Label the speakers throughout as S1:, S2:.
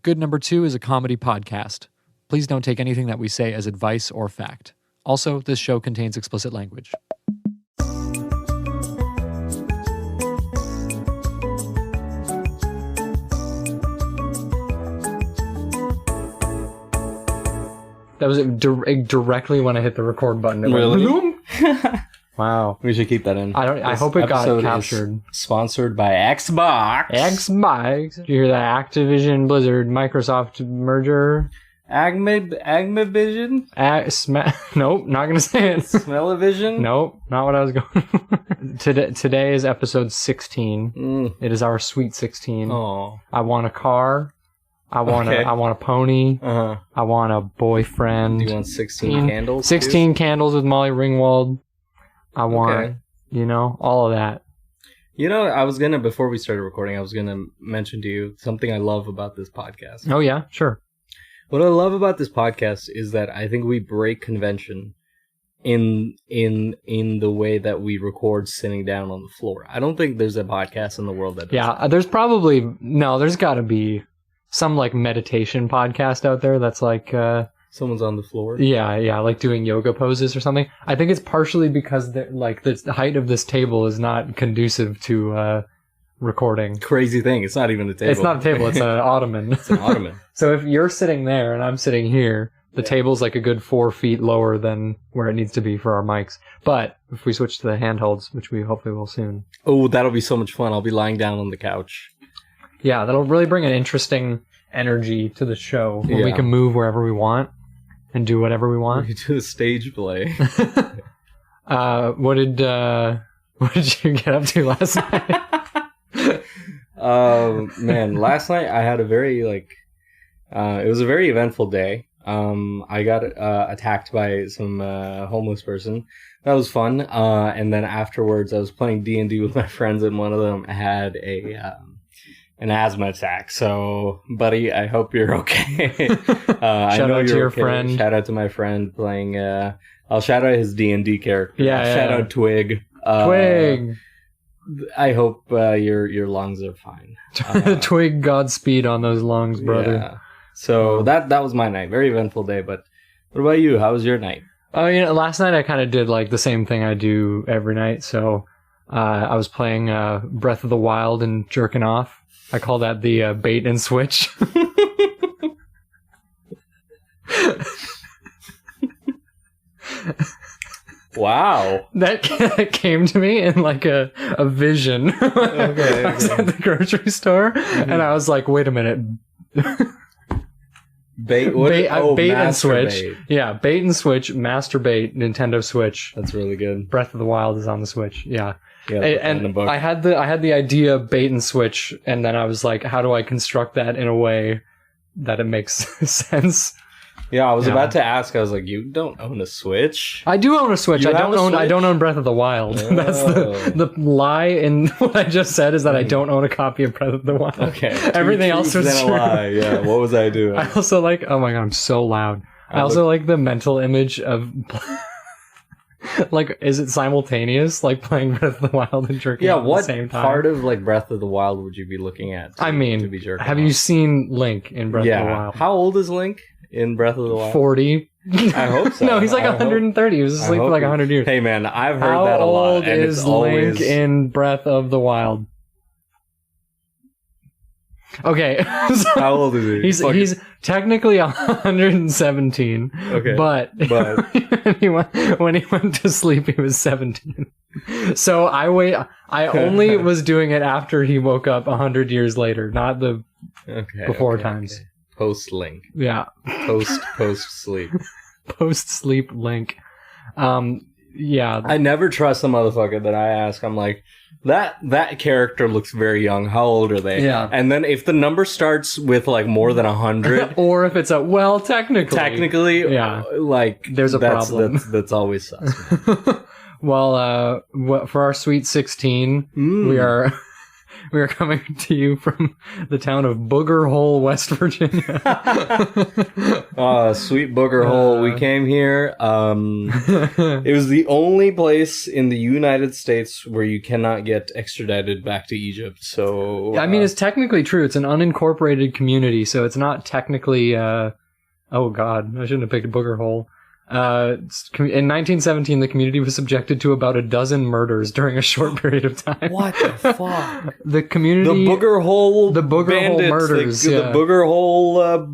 S1: Good Number 2 is a comedy podcast. Please don't take anything that we say as advice or fact. Also, this show contains explicit language. That was directly when I hit the record button.
S2: Really?
S1: Wow.
S2: We should keep that in.
S1: I hope it got captured.
S2: Sponsored by Xbox.
S1: Xbox. Did you hear that Activision Blizzard Microsoft merger?
S2: Agmavision?
S1: Nope, not gonna say it.
S2: Smell-o-vision?
S1: Nope, not what I was going for. Today is episode 16. It is our sweet 16.
S2: Oh.
S1: I want a car. I want a pony.
S2: Uh-huh.
S1: I want a boyfriend.
S2: Do you want 16 candles?
S1: 16 candles with Molly Ringwald. I want, all of that.
S2: Before we started recording, I was going to mention to you something I love about this podcast.
S1: Oh, yeah, sure.
S2: What I love about this podcast is that I think we break convention in the way that we record sitting down on the floor. I don't think there's a podcast in the world that does that.
S1: There's got to be some like meditation podcast out there that's like...
S2: Someone's on the floor?
S1: Yeah, like doing yoga poses or something. I think it's partially because the height of this table is not conducive to recording.
S2: Crazy thing, it's not even a table.
S1: It's not a table, it's an ottoman.
S2: It's an ottoman.
S1: So if you're sitting there and I'm sitting here, the table's like a good 4 feet lower than where it needs to be for our mics. But if we switch to the handhelds, which we hopefully will soon.
S2: Oh, that'll be so much fun. I'll be lying down on the couch.
S1: Yeah, that'll really bring an interesting energy to the show where we can move wherever we want and do whatever we want.
S2: We could do a stage play.
S1: What did you get up to last night?
S2: Man, last night I had a very it was a very eventful day. I got attacked by some homeless person. That was fun. And then afterwards I was playing D&D with my friends, and one of them had an asthma attack. So, buddy, I hope you're okay.
S1: Shout out to your friend.
S2: Shout out to my friend playing. I'll shout out his D&D character. Shout out Twig.
S1: Twig.
S2: I hope your lungs are fine.
S1: Twig, Godspeed on those lungs, brother.
S2: Yeah. So that was my night. Very eventful day. But what about you? How was your night?
S1: Last night I kind of did like the same thing I do every night. So I was playing Breath of the Wild and jerking off. I call that the bait and switch.
S2: Wow.
S1: That came to me in like a vision.
S2: Okay.
S1: I was at the grocery store and I was like, wait a minute.
S2: Bait
S1: and switch. Yeah, bait and switch, masturbate, Nintendo Switch.
S2: That's really good.
S1: Breath of the Wild is on the Switch. Yeah.
S2: Yeah,
S1: and I had the idea bait and switch, and then I was like, how do I construct that in a way that it makes sense?
S2: Yeah, I was about to ask. I was like, you don't own a Switch?
S1: I do own a Switch. I don't own Breath of the Wild. Oh. That's the lie in what I just said, is that I don't own a copy of Breath of the Wild.
S2: Okay.
S1: Everything else was true.
S2: A lie. Yeah. What was I doing?
S1: I also like. Oh my god, I'm so loud. I also like the mental image of. Like, is it simultaneous, like playing Breath of the Wild and jerking off at the same time?
S2: What part of like Breath of the Wild would you be looking at? To be jerking
S1: have
S2: off?
S1: You seen Link in Breath of the Wild?
S2: How old is Link in Breath of the Wild?
S1: 40.
S2: I hope so.
S1: No, he's like 130. He was asleep for like 100 years.
S2: Hey man, I've heard that a lot.
S1: How old is Link in Breath of the Wild? Okay.
S2: How old is
S1: he? He's technically 117.
S2: Okay.
S1: But when he went to sleep, he was 17. So I only was doing it after he woke up 100 years later, not the before times.
S2: Okay. Post Link.
S1: Yeah.
S2: Post sleep.
S1: Post sleep Link. Yeah.
S2: I never trust the motherfucker that I ask. I'm like, that character looks very young. How old are they?
S1: Yeah.
S2: And then if the number starts with like more than 100,
S1: or if it's technically,
S2: yeah, like
S1: there's a problem.
S2: That's always sus.
S1: Well, for our sweet 16, We are coming to you from the town of Booger Hole, West Virginia.
S2: Sweet Booger Hole. We came here. It was the only place in the United States where you cannot get extradited back to Egypt. So
S1: I mean, it's technically true. It's an unincorporated community, so it's not technically. Oh God, I shouldn't have picked a Booger Hole. In 1917, the community was subjected to about a dozen murders during a short period of time.
S2: What the fuck?
S1: The community,
S2: the Booger Hole
S1: murders,
S2: the Booger Hole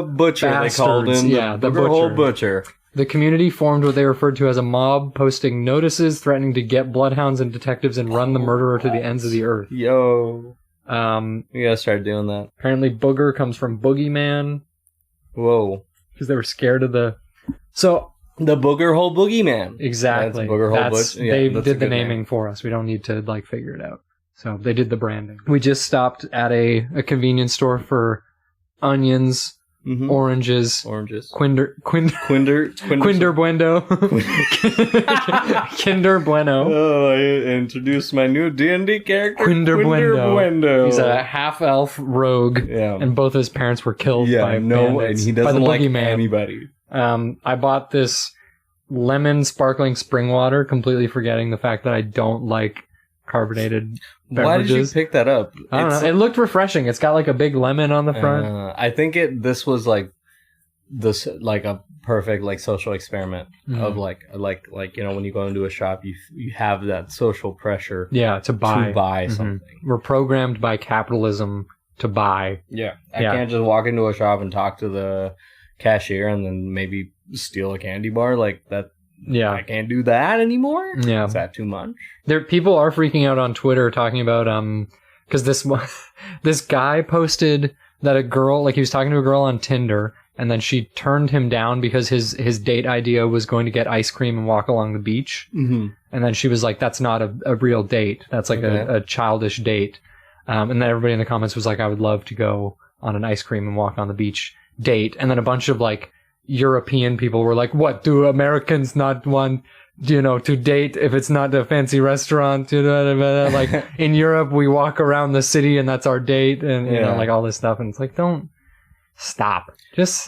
S2: butcher.
S1: Bastards,
S2: they called him.
S1: Yeah, the
S2: Booger Hole butcher.
S1: The community formed what they referred to as a mob, posting notices threatening to get bloodhounds and detectives and run the murderer to the ends of the earth.
S2: Yo, we gotta start doing that.
S1: Apparently, booger comes from boogeyman.
S2: Whoa.
S1: Because they were scared of the... So...
S2: The Booger Hole Boogeyman.
S1: Exactly. They did the naming for us. We don't need to, figure it out. So, they did the branding. We just stopped at a convenience store for onions, oranges, Kinder Bueno. Kinder Bueno.
S2: Oh, I introduced my new D&D character,
S1: Kinder Bueno. He's a half-elf rogue, and both his parents were killed by bandits,
S2: and he doesn't like anybody.
S1: I bought this lemon sparkling spring water, completely forgetting the fact that I don't like carbonated beverages.
S2: Why did you pick that up?
S1: I don't know. It looked refreshing. It's got a big lemon on the front.
S2: I think this was a perfect social experiment of when you go into a shop, you have that social pressure.
S1: Yeah, to buy
S2: something.
S1: We're programmed by capitalism to buy.
S2: Yeah, I can't just walk into a shop and talk to the cashier and then maybe steal a candy bar like that.
S1: Yeah,
S2: I can't do that anymore.
S1: Yeah,
S2: is that too much?
S1: People are freaking out on Twitter talking about because this guy posted that a girl, he was talking to a girl on Tinder, and then she turned him down because his date idea was going to get ice cream and walk along the beach. Mm-hmm. And then she was like, "That's not a real date. That's a childish date." And then everybody in the comments was like, "I would love to go on an ice cream and walk on the beach date." And then a bunch of European people were like, "What do Americans not want, to date if it's not a fancy restaurant?" In Europe, we walk around the city and that's our date, and all this stuff. And it's don't stop.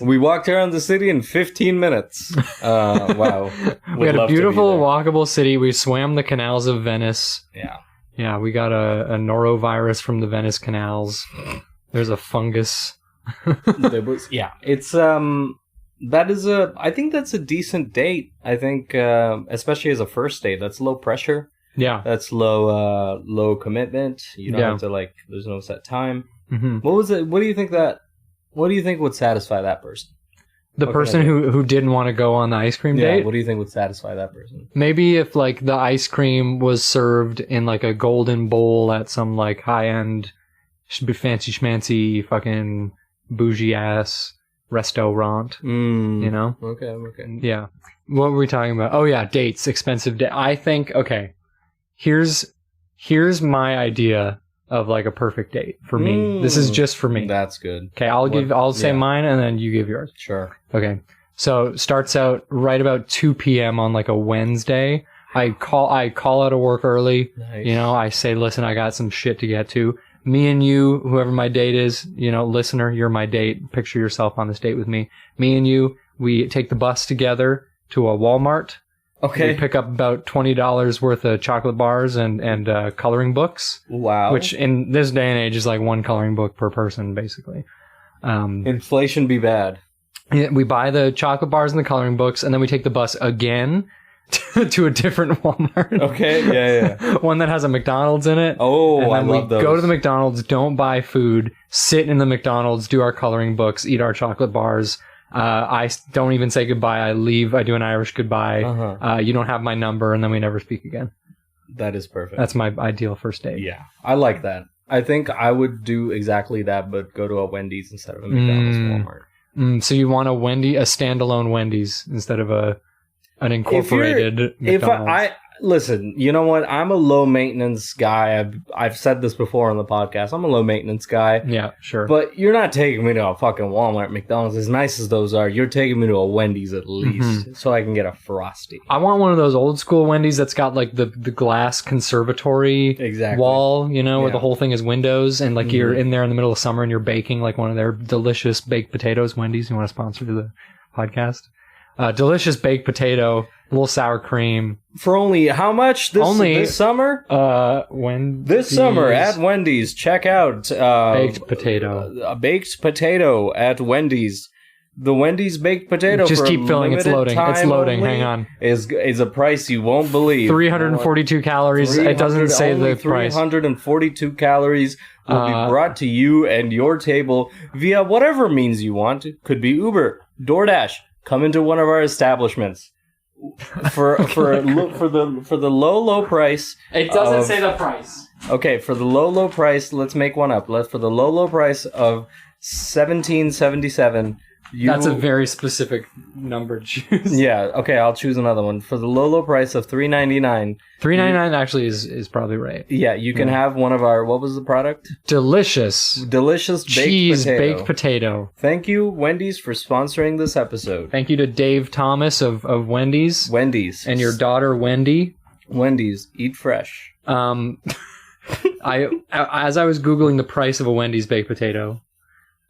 S2: We walked around the city in 15 minutes. Wow.
S1: We had a beautiful walkable city. We swam the canals of Venice.
S2: Yeah.
S1: Yeah, we got a norovirus from the Venice canals. There's a fungus.
S2: It's I think that's a decent date. I think, especially as a first date, that's low pressure.
S1: Yeah.
S2: That's low commitment. You don't have to there's no set time.
S1: Mm-hmm.
S2: What do you think would satisfy that person?
S1: The person who didn't want to go on the ice cream date?
S2: What do you think would satisfy that person?
S1: Maybe if the ice cream was served in a golden bowl at some high-end fancy schmancy fucking bougie ass restaurant,
S2: Okay.
S1: Yeah. What were we talking about? Oh yeah, dates, expensive date. I think, okay, here's my idea of a perfect date for me. This is just for me.
S2: That's good.
S1: Okay, I'll say mine and then you give yours.
S2: Sure.
S1: Okay. So starts out right about 2 p.m. on a Wednesday. I call out of work early.
S2: Nice.
S1: I say, "Listen, I got some shit to get to. Me and you, whoever my date is, listener, you're my date. Picture yourself on this date with me. Me and you, we take the bus together to a Walmart.
S2: Okay.
S1: We pick up about $20 worth of chocolate bars and coloring books.
S2: Wow.
S1: Which in this day and age is one coloring book per person, basically.
S2: Inflation be bad.
S1: We buy the chocolate bars and the coloring books, and then we take the bus again to a different Walmart.
S2: Okay, yeah.
S1: One that has a McDonald's in it.
S2: Oh,
S1: and then
S2: I love those.
S1: Go to the McDonald's, don't buy food, sit in the McDonald's, do our coloring books, eat our chocolate bars. I don't even say goodbye. I leave. I do an Irish goodbye.
S2: Uh-huh.
S1: You don't have my number, and then we never speak again.
S2: That is perfect.
S1: That's my ideal first date.
S2: Yeah, I like that. I think I would do exactly that, but go to a Wendy's instead of a McDonald's Walmart.
S1: So you want a standalone Wendy's instead of an incorporated McDonald's.
S2: Listen, you know what? I'm a low maintenance guy. I've said this before on the podcast. I'm a low maintenance guy.
S1: Yeah, sure.
S2: But you're not taking me to a fucking Walmart, McDonald's. As nice as those are, you're taking me to a Wendy's at least, so I can get a Frosty.
S1: I want one of those old school Wendy's that's got like the glass conservatory wall, you know, where the whole thing is windows, and like you're in there in the middle of summer and you're baking like one of their delicious baked potatoes. Wendy's, you want to sponsor the podcast? Delicious baked potato, a little sour cream.
S2: For only how much this summer?
S1: This
S2: summer at Wendy's, check out
S1: baked potato.
S2: A baked potato at Wendy's. The Wendy's baked potato.
S1: Just keep filling. It's loading. It's loading. Hang on.
S2: Is a price you won't believe.
S1: 342 calories. It doesn't say the price.
S2: 342 calories will be brought to you and your table via whatever means you want. It could be Uber, DoorDash. Come into one of our establishments for the low price.
S1: It doesn't say the price.
S2: Okay, for the low price, let's make one up. For the low price of $17.77.
S1: That's a very specific number to choose.
S2: Yeah. Okay, I'll choose another one for the low price of $3.99.
S1: $3.99 actually is probably right.
S2: Yeah, you can have one of our. What was the product?
S1: Delicious
S2: cheese
S1: baked potato.
S2: Thank you, Wendy's, for sponsoring this episode.
S1: Thank you to Dave Thomas of Wendy's.
S2: Wendy's
S1: and your daughter Wendy.
S2: Wendy's, eat fresh.
S1: As I was googling the price of a Wendy's baked potato,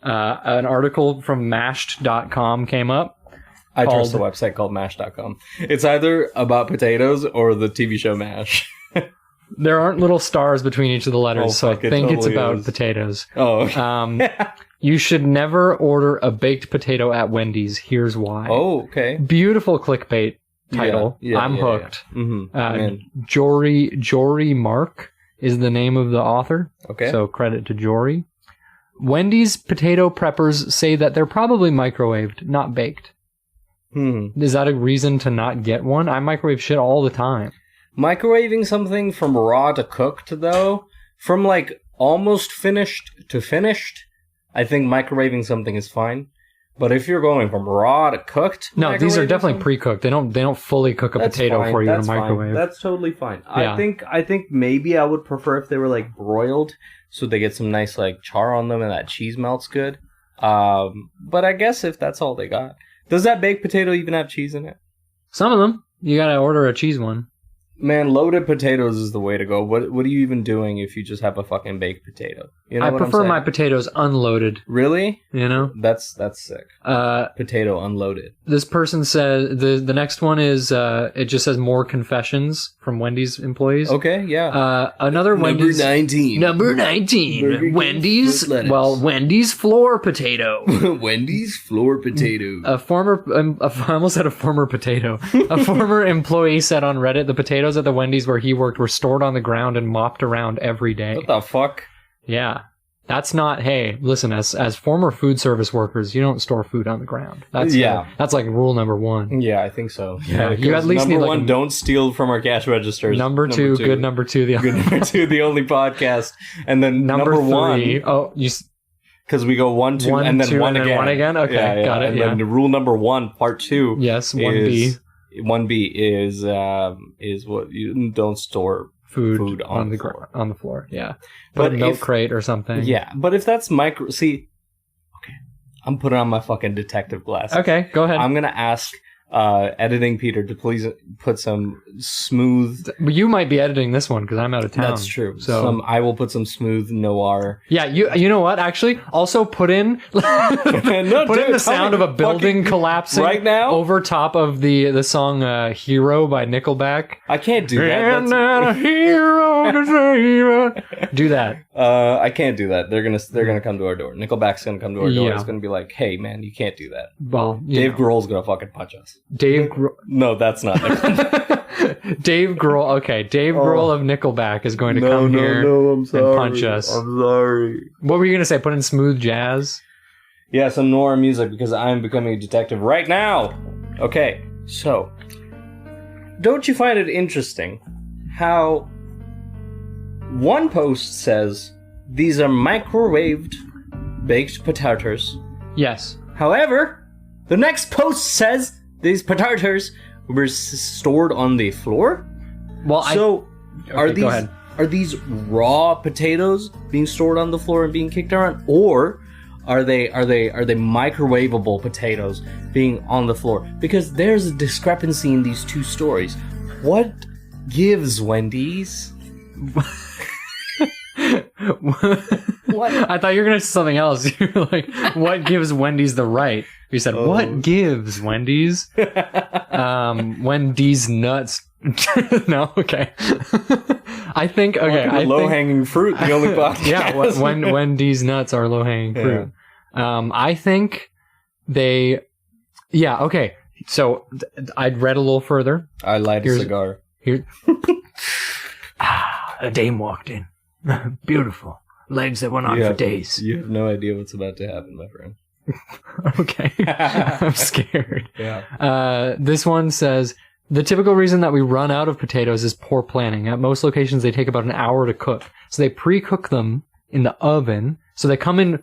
S1: an article from mashed.com came up.
S2: I trust the website called mash.com. It's either about potatoes or the TV show MASH.
S1: There aren't little stars between each of the letters, so I think it's about potatoes.
S2: Oh.
S1: You should never order a baked potato at Wendy's. Here's why.
S2: Oh, okay.
S1: Beautiful clickbait title.
S2: Yeah,
S1: I'm hooked.
S2: Yeah. Mm-hmm.
S1: Jory Mark is the name of the author.
S2: Okay.
S1: So credit to Jory. Wendy's potato preppers say that they're probably microwaved, not baked. Is that a reason to not get one? I microwave shit all the time.
S2: Microwaving something from raw to cooked, though, from like almost finished to finished, I think microwaving something is fine. But if you're going from raw to cooked,
S1: no, these are definitely pre-cooked. They don't fully cook a potato for you in a microwave.
S2: That's totally fine.
S1: Yeah.
S2: I think maybe I would prefer if they were like broiled, so they get some nice like char on them and that cheese melts good. But I guess if that's all they got, does that baked potato even have cheese in it?
S1: Some of them. You gotta order a cheese one.
S2: Man, loaded potatoes is the way to go. What are you even doing if you just have a fucking baked potato? You know
S1: I prefer my potatoes unloaded.
S2: Really?
S1: You know?
S2: That's sick. Potato unloaded.
S1: This person says the next one is it just says more confessions from Wendy's employees.
S2: Okay, yeah.
S1: Another Wendy's Number 19. Wendy's Wendy's floor potato.
S2: Wendy's floor potato.
S1: I almost said a former potato. A former employee said on Reddit the potatoes at the Wendy's where he worked were stored on the ground and mopped around every day.
S2: What the fuck?
S1: Yeah. That's not, hey, listen, as former food service workers, you don't store food on the ground. That's like rule number one.
S2: Yeah, I think so.
S1: Yeah, you at least
S2: number
S1: need
S2: one, don't steal from our cash registers.
S1: Number two, good number two, the
S2: only podcast. And then number
S1: three,
S2: one. Because we go 1, 2, and then one again.
S1: One again? Okay, got it.
S2: And then rule number 1, part 2.
S1: Yes, 1B.
S2: 1B is what you don't store food on the floor.
S1: Yeah. Put a milk crate or something.
S2: Yeah, but if that's okay, I'm putting on my fucking detective glasses.
S1: Okay, go ahead.
S2: I'm gonna ask editing Peter to please put some smooth.
S1: You might be editing this one because I'm out of town.
S2: That's true.
S1: So
S2: I will put some smooth noir.
S1: Yeah, you know what? Actually, also put in the sound of a building collapsing
S2: right now
S1: over top of the song "Hero" by Nickelback.
S2: I can't do that.
S1: And not a hero to save. Do that.
S2: I can't do that. They're gonna come to our door. Nickelback's gonna come to our door. Yeah. It's gonna be like, hey man, you can't do that.
S1: Well,
S2: Dave Grohl's gonna fucking punch us. No, that's not
S1: Dave Grohl. Okay, Dave Grohl of Nickelback is going to come here and punch us.
S2: I'm sorry.
S1: What were you going to say? Put in smooth jazz?
S2: Yeah, some noir music because I'm becoming a detective right now. Okay, so don't you find it interesting how one post says these are microwaved baked potatoes?
S1: Yes.
S2: However, the next post says these potatoes were stored on the floor?
S1: Well, go ahead.
S2: Are these raw potatoes being stored on the floor and being kicked around, or are they microwavable potatoes being on the floor? Because there's a discrepancy in these two stories. What gives Wendy's?
S1: What? I thought you were gonna say something else. You were like, what gives Wendy's the right? You said, what gives Wendy's? Wendy's nuts. No, okay. I think
S2: low hanging fruit. The only podcast.
S1: Yeah, Wendy's nuts are low hanging fruit. I think they. Yeah. Okay. So I'd read a little further.
S2: I light a cigar.
S1: Here. A dame walked in. Beautiful. Legs that went on for days.
S2: You have no idea what's about to happen, my friend.
S1: Okay. I'm scared.
S2: Yeah.
S1: This one says, the typical reason that we run out of potatoes is poor planning. At most locations, they take about an hour to cook. So they pre-cook them in the oven. So they come in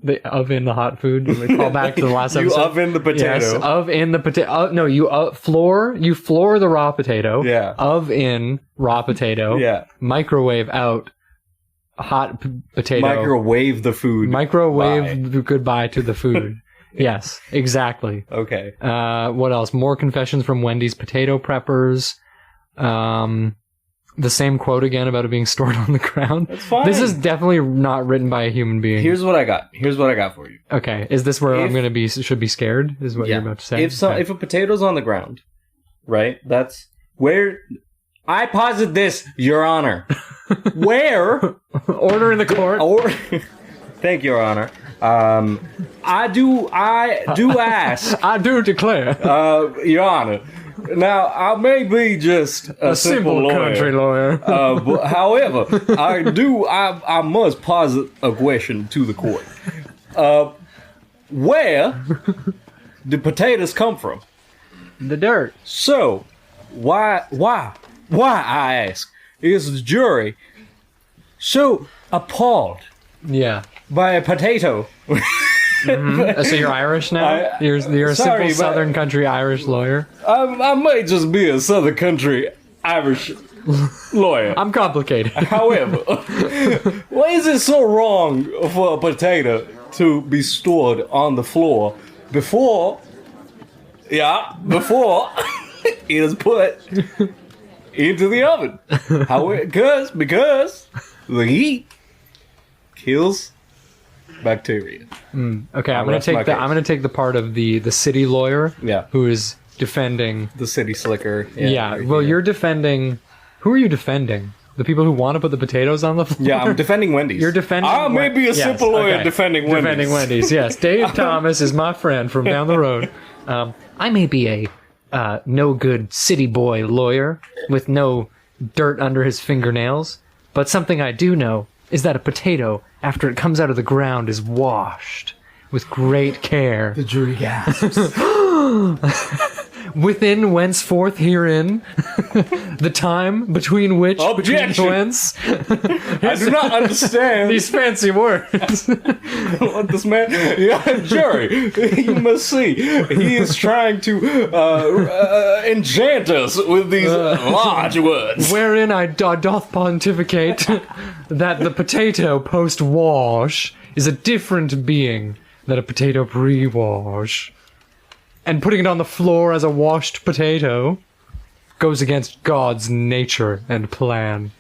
S1: the oven, the hot food. We call back to the last episode.
S2: You oven the potato.
S1: Yes, oven the potato. No, you floor the raw potato.
S2: Yeah.
S1: Oven raw potato.
S2: Yeah.
S1: Microwave out hot potato.
S2: Microwave the food.
S1: Microwave goodbye to the food. Yes, exactly.
S2: Okay.
S1: What else? More confessions from Wendy's potato preppers. The same quote again about it being stored on the ground.
S2: That's fine.
S1: This is definitely not written by a human being.
S2: Here's what I got for you.
S1: Okay. Is this where I'm going to should be scared? Is what you're about to say?
S2: If a potato's on the ground, right? That's where I posit this, Your Honor. Where
S1: order in the court.
S2: Thank you, Your Honor. I do ask.
S1: I do declare.
S2: Your Honor. Now, I may be just a simple lawyer,
S1: country lawyer.
S2: but however, I must posit a question to the court. Where do potatoes come from?
S1: The dirt.
S2: So, why, I ask, is the jury so appalled by a potato?
S1: Mm-hmm. So you're Irish now? You're a simple Southern country Irish lawyer?
S2: I might just be a Southern country Irish lawyer.
S1: I'm complicated.
S2: However, why is it so wrong for a potato to be stored on the floor before it is put into the oven? Because the heat kills bacteria.
S1: Okay, I'm gonna take the part of the city lawyer, who is defending
S2: the city slicker.
S1: You're defending. Who are you defending? The people who want to put the potatoes on the floor?
S2: Yeah, I'm defending Wendy's.
S1: You're defending.
S2: I may be a simple lawyer defending Wendy's.
S1: Defending Wendy's. Yes, Dave Thomas is my friend from down the road. I may be a no good city boy lawyer with no dirt under his fingernails, but something I do know is that a potato, after it comes out of the ground, is washed with great care.
S2: The jury gasps.
S1: Within whenceforth herein, the time between which,
S2: Objection.
S1: between whence.
S2: I do not understand
S1: these fancy words.
S2: What this man, jury, you must see, he is trying to enchant us with these large words.
S1: Wherein I doth pontificate that the potato post-wash is a different being than a potato pre-wash. And putting it on the floor as a washed potato goes against God's nature and plan.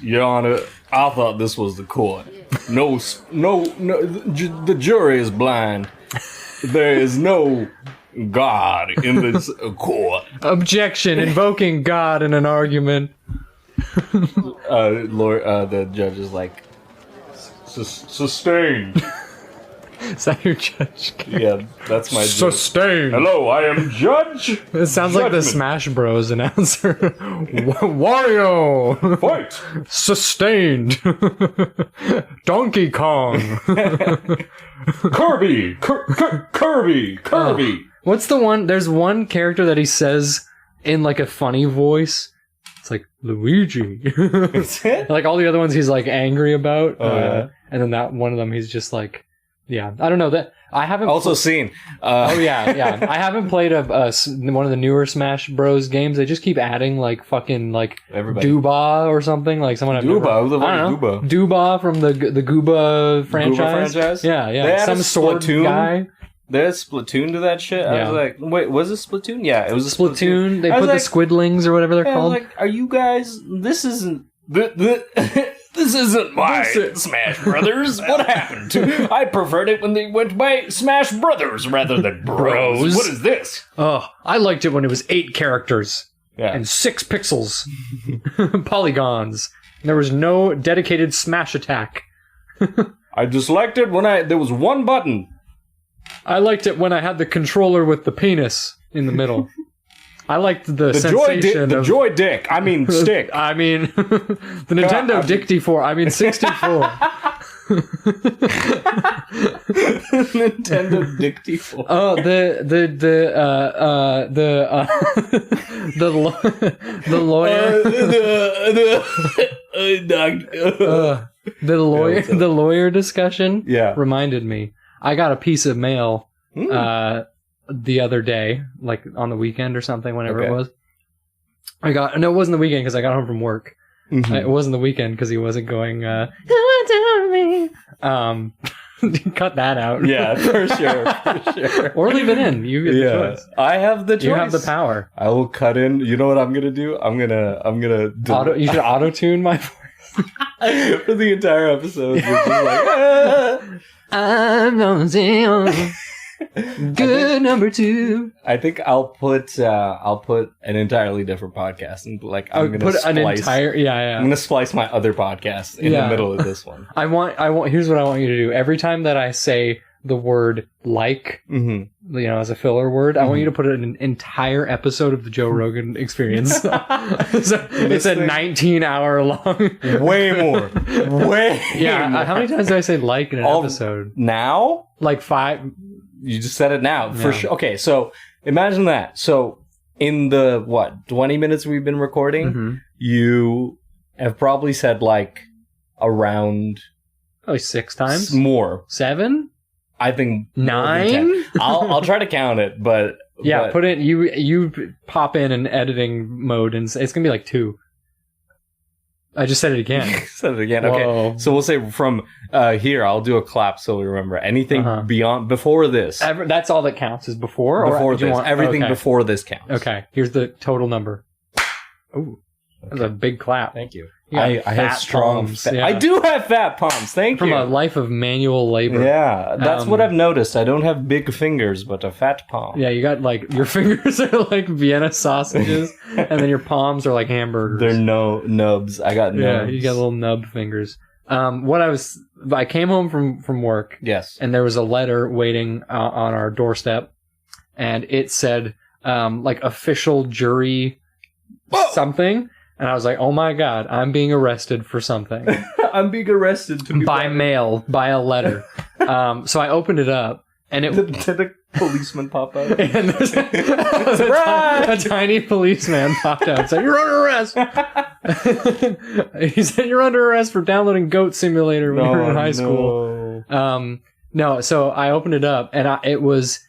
S2: Your Honor, I thought this was the court. No, the jury is blind. There is no God in this court.
S1: Objection, invoking God in an argument.
S2: Lord, the judge is like, sustained.
S1: Is that your judge?
S2: Yeah, that's my judge.
S1: Sustained.
S2: Hello, I am Judge.
S1: It sounds like the Smash Bros. Announcer. Wario.
S2: Fight.
S1: Sustained. Donkey Kong.
S2: Kirby. Kirby.
S1: What's the one? There's one character that he says in like a funny voice. It's like Luigi.
S2: That's it?
S1: Like all the other ones he's like angry about. And then that one of them he's just like Yeah, I don't know that I haven't
S2: Also seen.
S1: Oh yeah. I haven't played one of the newer Smash Bros. Games. They just keep adding like fucking like
S2: Everybody.
S1: Dooba or something like someone.
S2: Dooba? Who the fuck
S1: I don't
S2: is
S1: know.
S2: Dooba?
S1: Dooba from the Gooba franchise.
S2: Gooba franchise?
S1: Yeah.
S2: They had
S1: Some
S2: a
S1: sword
S2: Splatoon?
S1: guy.
S2: There's Splatoon to that shit. I
S1: Yeah.
S2: was like, wait, was it Splatoon? Yeah, it was a
S1: Splatoon. They
S2: I
S1: put
S2: was
S1: the Squidlings or whatever they're
S2: I was
S1: called.
S2: like, are you guys? This isn't. This isn't my Smash Brothers. What happened to? I preferred it when they went by Smash Brothers rather than Bros. What is this?
S1: Oh, I liked it when it was 8 characters
S2: Yeah.
S1: and 6 pixels, polygons. There was no dedicated smash attack.
S2: I just liked it when there was one button.
S1: I liked it when I had the controller with the penis in the middle. I liked the sensation of...
S2: joy dick. I mean stick.
S1: I mean, the Nintendo Dicty-4. I mean, 64.
S2: Nintendo Dicty-4.
S1: Oh, the lawyer the lawyer discussion reminded me. I got a piece of mail the other day, like on the weekend or something, whenever it was. It wasn't the weekend because I got home from work. Mm-hmm. It wasn't the weekend because he wasn't going, cut that out.
S2: Yeah, for sure.
S1: Or leave it in. You get the choice.
S2: I have the choice.
S1: You have the power.
S2: I will cut in. You know what I'm gonna do? I'm gonna
S1: you should auto-tune my voice.
S2: For the entire episode. You're just like,
S1: I'm gonna good number 2.
S2: I think I'll put an entirely different podcast and like I'm gonna
S1: put
S2: splice,
S1: an entire
S2: I'm gonna splice my other podcast in the middle of this one.
S1: I want here's what I want you to do. Every time that I say the word like, as a filler word, I want you to put an entire episode of the Joe Rogan Experience. So it's a 19-hour long.
S2: Way more.
S1: Yeah.
S2: More.
S1: How many times do I say like in an episode?
S2: Now?
S1: Like 5.
S2: You just said it now. For sure. Okay, so imagine that. So in the, 20 minutes we've been recording, you have probably said like around...
S1: Probably 6 times?
S2: More.
S1: 7?
S2: I think
S1: 9.
S2: I'll try to count it, but
S1: put it. You pop in editing mode, and it's gonna be like 2. I just said it again.
S2: Said it again.
S1: Whoa.
S2: Okay, so we'll say from here. I'll do a clap so we remember anything before this.
S1: That's all that counts is before.
S2: Before this, everything before this counts.
S1: Okay, here's the total number. Ooh, that's a big clap.
S2: Thank you. I have strong
S1: palms.
S2: I do have fat palms. Thank you.
S1: From a life of manual labor.
S2: Yeah, that's what I've noticed. I don't have big fingers, but a fat palm.
S1: Yeah, you got like your fingers are like Vienna sausages, and then your palms are like hamburgers.
S2: They're nubs. I got nubs.
S1: Yeah, you got little nub fingers. I came home from work.
S2: Yes,
S1: and there was a letter waiting on our doorstep, and it said like official jury something. And I was like, oh my God, I'm being arrested for something.
S2: I'm being arrested
S1: by mail, by a letter. So I opened it up, and
S2: did a policeman pop out?
S1: And there's a tiny policeman popped out and said, "You're under arrest." He said, "You're under arrest for downloading Goat Simulator when you were in high school." No, so I opened it up, and it was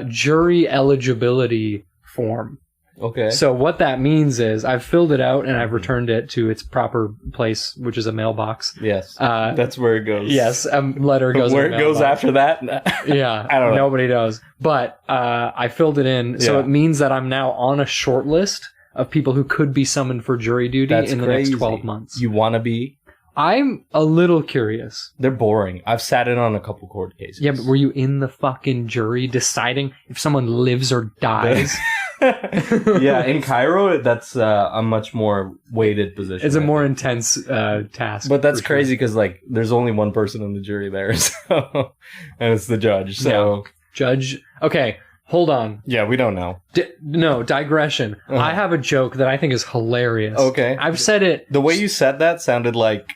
S1: jury eligibility form.
S2: Okay.
S1: So what that means is I've filled it out and I've returned it to its proper place, which is a mailbox.
S2: Yes. That's where it goes.
S1: Yes. A letter goes
S2: where it goes after that?
S1: Yeah.
S2: I don't know.
S1: Nobody knows. But I filled it in. So it means that I'm now on a short list of people who could be summoned for jury duty in the next 12 months.
S2: You want to be?
S1: I'm a little curious.
S2: They're boring. I've sat in on a couple court cases.
S1: Yeah, but were you in the fucking jury deciding if someone lives or dies?
S2: Yeah, in Cairo, that's a much more weighted position.
S1: It's a more intense task.
S2: But that's crazy because, like, there's only one person in the jury there, so, and it's the judge. So,
S1: judge. Okay, hold on.
S2: Yeah, we don't know.
S1: No, digression. I have a joke that I think is hilarious.
S2: Okay,
S1: I've said it.
S2: The way you said that sounded like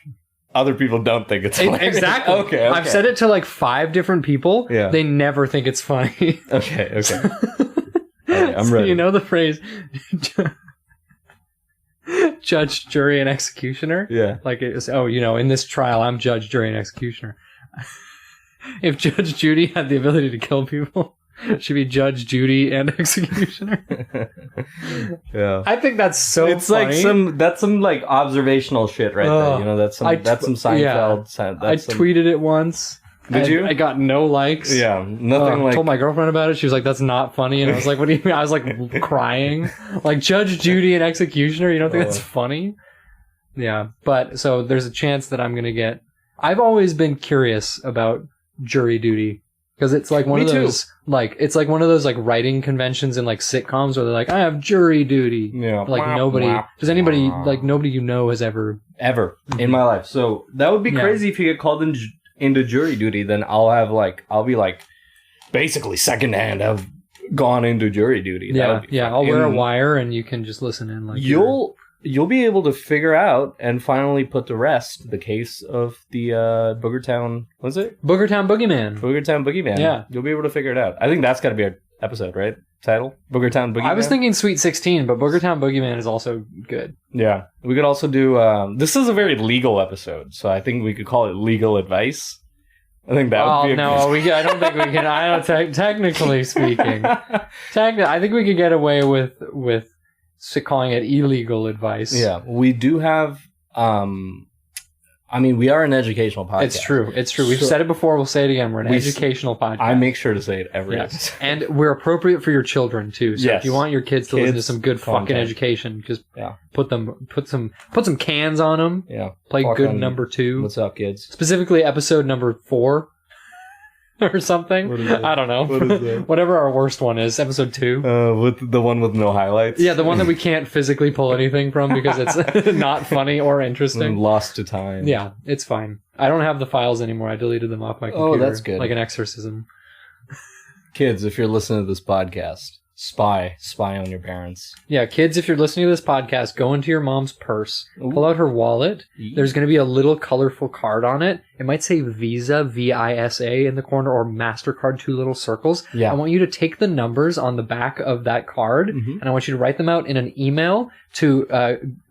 S2: other people don't think it's funny.
S1: Exactly.
S2: Okay.
S1: I've said it to like 5 different people.
S2: Yeah.
S1: They never think it's funny.
S2: Okay. Right, I'm ready.
S1: You know the phrase judge, jury, and executioner?
S2: Yeah.
S1: Like, in this trial, I'm judge, jury, and executioner. If Judge Judy had the ability to kill people, she'd be Judge Judy and executioner.
S2: Yeah.
S1: I think that's so
S2: It's
S1: funny.
S2: like some like observational shit right there. You know, that's some Seinfeld.
S1: Yeah. I
S2: Some...
S1: tweeted it once.
S2: Did you?
S1: I got no likes.
S2: Yeah, nothing like...
S1: I told my girlfriend about it. She was like, that's not funny. And I was like, what do you mean? I was like crying. Like, Judge Judy and executioner? You don't think that's funny? Yeah. But, so there's a chance that I'm going to get... I've always been curious about jury duty. Because it's like one of those... Like, it's like one of those like writing conventions in like sitcoms where they're like, I have jury duty.
S2: Yeah.
S1: But, like nobody... Does anybody... Like, nobody you know has ever...
S2: Ever. In my life. So, that would be crazy if you get called into jury duty, then I'll be like basically secondhand have gone into jury duty.
S1: I'll wear a wire and you can just listen in. Like
S2: you'll be able to figure out and finally put to rest the case of the Boogertown. Was it
S1: Boogertown Boogeyman?
S2: Boogertown Boogeyman. Yeah, you'll be able to figure it out. I think that's got to be an episode, right? Title Boogertown Boogeyman.
S1: I was thinking Sweet 16, but Boogertown Boogeyman is also good.
S2: Yeah, we could also do. This is a very legal episode, so I think we could call it legal advice. I think that would be.
S1: I don't think we can. I don't. Technically speaking, I think we could get away with calling it illegal advice.
S2: Yeah, we do have. I mean, we are an educational podcast.
S1: It's true. We've said it before. We'll say it again. We're an educational podcast.
S2: I make sure to say it every episode.
S1: And we're appropriate for your children too. So if you want your kids to listen to some good fucking education, just put some cans on them.
S2: Yeah.
S1: Play good number 2.
S2: What's up, kids?
S1: Specifically episode number 4. Or something. I don't know. What is that? Whatever our worst one is, episode 2.
S2: With the one with no highlights.
S1: Yeah, the one that we can't physically pull anything from because it's not funny or interesting.
S2: Lost to time.
S1: Yeah, it's fine. I don't have the files anymore. I deleted them off my computer.
S2: Oh, that's good.
S1: Like an exorcism.
S2: Kids, if you're listening to this podcast, spy on your parents.
S1: Yeah, kids, if you're listening to this podcast, go into your mom's purse, pull out her wallet. There's going to be a little colorful card on it. It might say Visa, V-I-S-A in the corner, or MasterCard, 2 little circls.
S2: Yeah. I
S1: want you to take the numbers on the back of that card, and I want you to write them out in an email to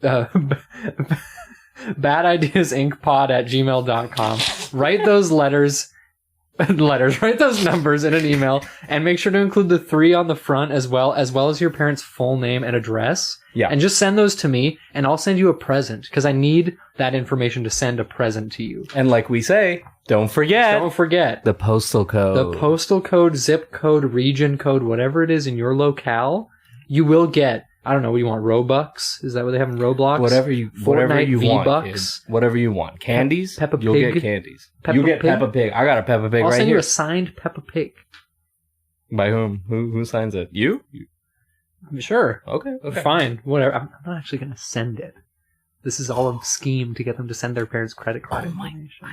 S1: badideasincpod@gmail.com. Write those write those numbers in an email and make sure to include the 3 on the front as well as your parents' full name and address.
S2: Yeah.
S1: And just send those to me and I'll send you a present because I need that information to send a present to you.
S2: And like we say, don't forget the postal code.
S1: The postal code, zip code, region code, whatever it is in your locale, you will get. I don't know. What do you want? Robux? Is that what they have in Roblox?
S2: Whatever you want. Kids. Whatever you want. Candies?
S1: Peppa Pig.
S2: You'll get candies. You get Peppa Pig. I got a Peppa Pig right here.
S1: I'll send you a signed Peppa Pig.
S2: By whom? Who signs it? You?
S1: Sure.
S2: Okay.
S1: Fine. Whatever. I'm not actually going to send it. This is all a scheme to get them to send their parents' credit card information.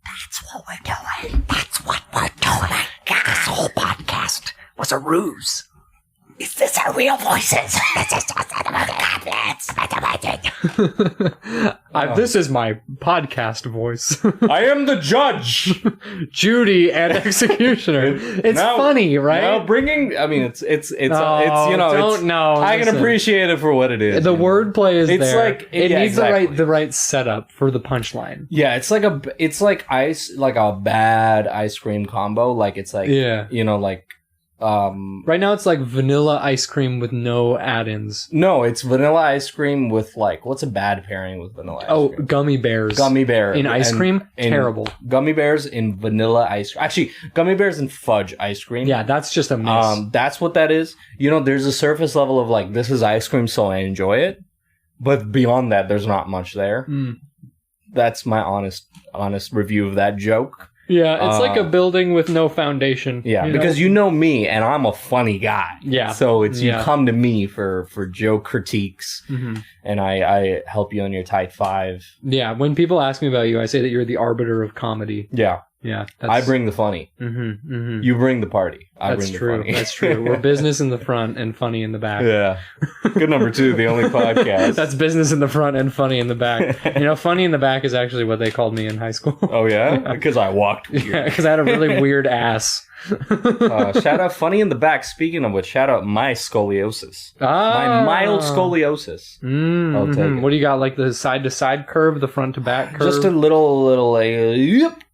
S3: That's what we're doing. This whole podcast was a ruse. Is this our real voices? This is just
S1: this is my podcast voice.
S2: I am the judge,
S1: Judy and executioner. It's funny, right?
S2: Now it's you know, I can appreciate it for what it is.
S1: The wordplay is
S2: it's
S1: there.
S2: Like
S1: it needs the right setup for the punchline.
S2: Yeah, it's like a bad ice cream combo. Like it's like you know, like.
S1: Right now it's like vanilla ice cream with no add-ins.
S2: No, it's vanilla ice cream with like, what's a bad pairing with vanilla ice cream?
S1: Gummy bears.
S2: Gummy bear.
S1: In ice cream? Terrible.
S2: Gummy bears in vanilla ice cream. Actually, gummy bears in fudge ice cream.
S1: Yeah, that's just a miss.
S2: That's what that is. You know, there's a surface level of like, this is ice cream, so I enjoy it. But beyond that, there's not much there. That's my honest review of that joke.
S1: Yeah, it's like a building with no foundation.
S2: Yeah, because you know me, and I'm a funny guy.
S1: Yeah.
S2: So it's you come to me for joke critiques, and I help you on your tight 5.
S1: Yeah, when people ask me about you, I say that you're the arbiter of comedy.
S2: Yeah.
S1: Yeah.
S2: I bring the funny. You bring the party. I bring the funny.
S1: That's true. We're business in the front and funny in the back.
S2: Yeah. Good number 2, the only podcast.
S1: That's business in the front and funny in the back. You know, funny in the back is actually what they called me in high school.
S2: Oh, yeah? Because I walked weird.
S1: Yeah, because I had a really weird ass.
S2: Shout out funny in the back. Speaking of which, shout out my scoliosis. My mild scoliosis. I'll take it.
S1: What do you got? Like the side to side curve, the front to back curve?
S2: Just a little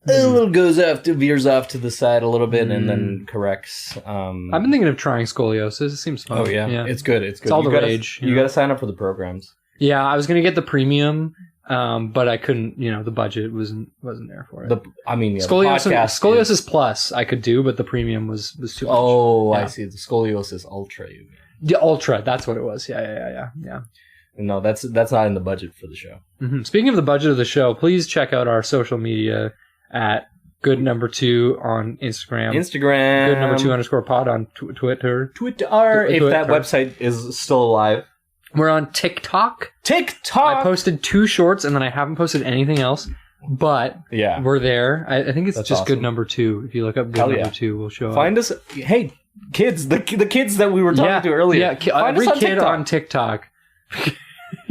S2: veers off to the side a little bit, and then corrects.
S1: I've been thinking of trying scoliosis. It seems fun.
S2: Oh yeah, it's good. It's good.
S1: It's all the rage.
S2: You got to sign up for the programs.
S1: Yeah, I was gonna get the premium, but I couldn't. The budget wasn't there for it. Scoliosis Plus I could do, but the premium was too much.
S2: Oh, yeah. I see. The Scoliosis Ultra. You mean.
S1: The Ultra, that's what it was. Yeah.
S2: No, that's not in the budget for the show.
S1: Mm-hmm. Speaking of the budget of the show, please check out our social media at Good Number 2 on Instagram. Good Number 2 _ pod on Twitter.
S2: If that website is still alive.
S1: We're on TikTok. I posted 2 shorts and then I haven't posted anything else. But we're there. I think it's just awesome. Good Number 2. If you look up Good Number 2, we'll show up.
S2: Find us. Hey, kids, the kids that we were talking to earlier.
S1: Yeah, every kid on TikTok.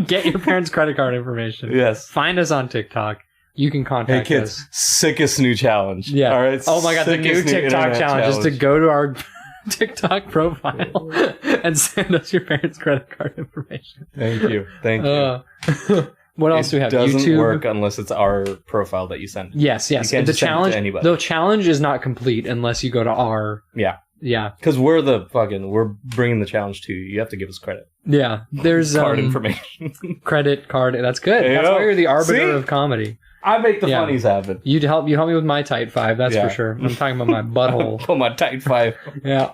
S1: Get your parents' credit card information.
S2: Yes.
S1: Find us on TikTok. You can contact
S2: us. Hey kids, sickest new challenge.
S1: Yeah.
S2: All right.
S1: Oh my god, the new TikTok challenge is to go to our TikTok profile and send us your parents' credit card information.
S2: Thank you.
S1: What else do we have?
S2: It doesn't
S1: YouTube?
S2: work unless it's our profile that you send.
S1: Yes.
S2: You can't just send it to anybody.
S1: The challenge is not complete unless you go to our... Yeah.
S2: Because we're bringing the challenge to you. You have to give us credit.
S1: Yeah. There's
S2: card information.
S1: Credit card. That's good. That's why you're the arbiter of comedy.
S2: I make the funnies happen.
S1: You help me with my tight 5, that's for sure. I'm talking about my butthole.
S2: Put my tight 5.
S1: Yeah.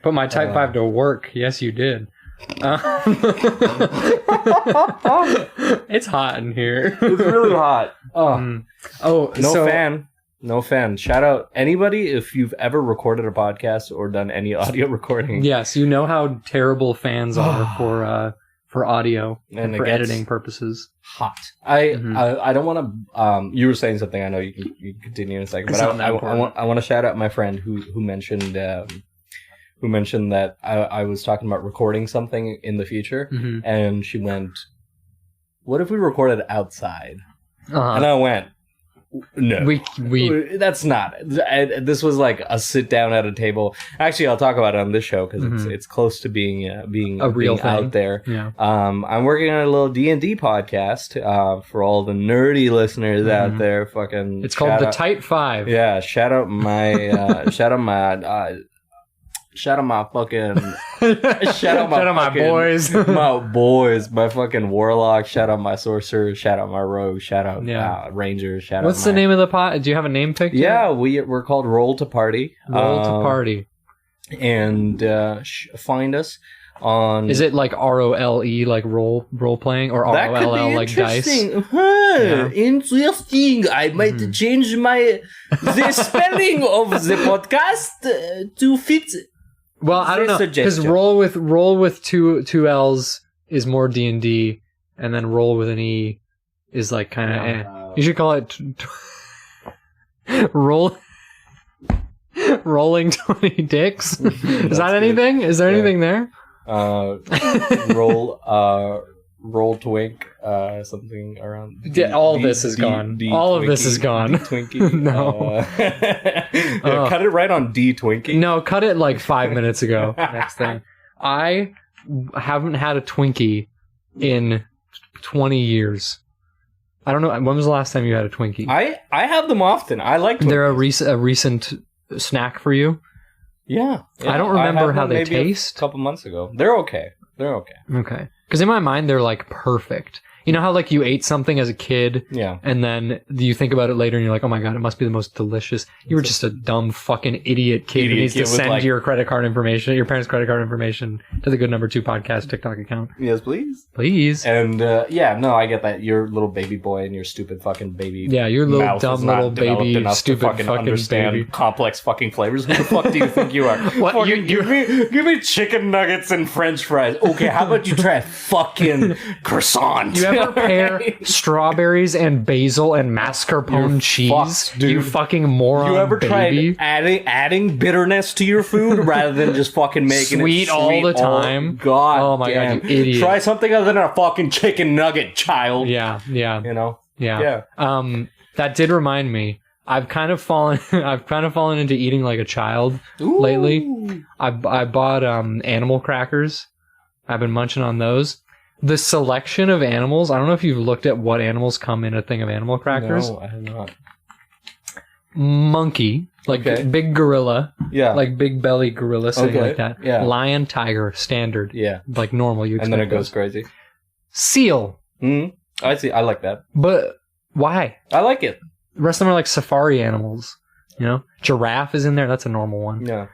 S1: Put my tight 5 to work. Yes, you did. It's hot in here.
S2: It's really hot. No fan. Shout out anybody if you've ever recorded a podcast or done any audio recording.
S1: Yes, you know how terrible fans are for audio and for editing purposes.
S2: Hot. I don't want to. You were saying something. I know you can continue in a second, but I want to shout out my friend who mentioned that I was talking about recording something in the future, and she went, "What if we recorded outside?" And I went, "No, we that's not." This was like a sit down at a table. Actually, I'll talk about it on this show because it's close to being a real thing out there. Yeah. I'm working on a little D&D podcast for all the nerdy listeners out there. It's called The Tight 5. Yeah, shout out my shout out my boys. My boys. My fucking warlock. Shout out my sorcerer. Shout out my rogue. Shout out ranger.
S1: What's the name of the pod? Do you have a name picked?
S2: Yeah, we're called Roll to Party.
S1: Roll to Party.
S2: And find us on...
S1: Is it like ROLE, like role playing, or ROLL, like dice?
S2: Interesting. I might change the spelling of the podcast to fit...
S1: Well, I don't know, because roll with two L's is more D&D, and then roll with an E is like kind of. You should call it rolling 20 dicks. Is that anything? Good. Is there anything there?
S2: Roll twink, something around.
S1: All of this is gone. All of this is gone.
S2: Twinkie.
S1: No.
S2: Cut it right on D Twinkie.
S1: No, cut it like 5 minutes ago. Next thing. I haven't had a Twinkie in 20 years. I don't know. When was the last time you had a Twinkie?
S2: I have them often. I like Twinkies.
S1: They're a recent snack for you?
S2: Yeah.
S1: I don't remember how they taste.
S2: A couple months ago. They're okay.
S1: Okay. Because in my mind, they're like perfect. You know how like you ate something as a kid, and then you think about it later, and you're like, "Oh my god, it must be the most delicious." You were just a dumb fucking idiot kid who needs to send your credit card information, your parents' credit card information, to the Good Number 2 podcast TikTok account.
S2: Yes, please.
S1: And
S2: I get that. You're a little baby boy, and your stupid fucking baby.
S1: Yeah, you're a little dumb little baby, stupid fucking understand baby.
S2: Complex fucking flavors. Who the fuck do you think you are?
S1: What?
S2: Give me chicken nuggets and French fries. Okay, how about you try a fucking croissant?
S1: You ever pair strawberries and basil and mascarpone cheese?
S2: Fucked, dude.
S1: You fucking moron.
S2: You ever
S1: baby.
S2: tried adding bitterness to your food rather than just fucking making
S1: sweet
S2: it
S1: all the time?
S2: God,
S1: oh my god, you idiot!
S2: Try something other than a fucking chicken nugget, child.
S1: Yeah.
S2: You know.
S1: Yeah. That did remind me. I've kind of fallen into eating like a child lately. I bought animal crackers. I've been munching on those. The selection of animals, I don't know if you've looked at what animals come in a thing of animal crackers.
S2: No, I have not.
S1: monkey, like big gorilla.
S2: Yeah.
S1: Like big belly gorilla, something like that.
S2: Yeah.
S1: Lion, tiger, standard.
S2: Yeah.
S1: Like normal. You expect
S2: and then it goes
S1: those.
S2: crazy.
S1: Seal.
S2: I see. I like that.
S1: But why?
S2: I like it.
S1: The rest of them are like safari animals. You know? Giraffe is in there. That's a normal one.
S2: Yeah.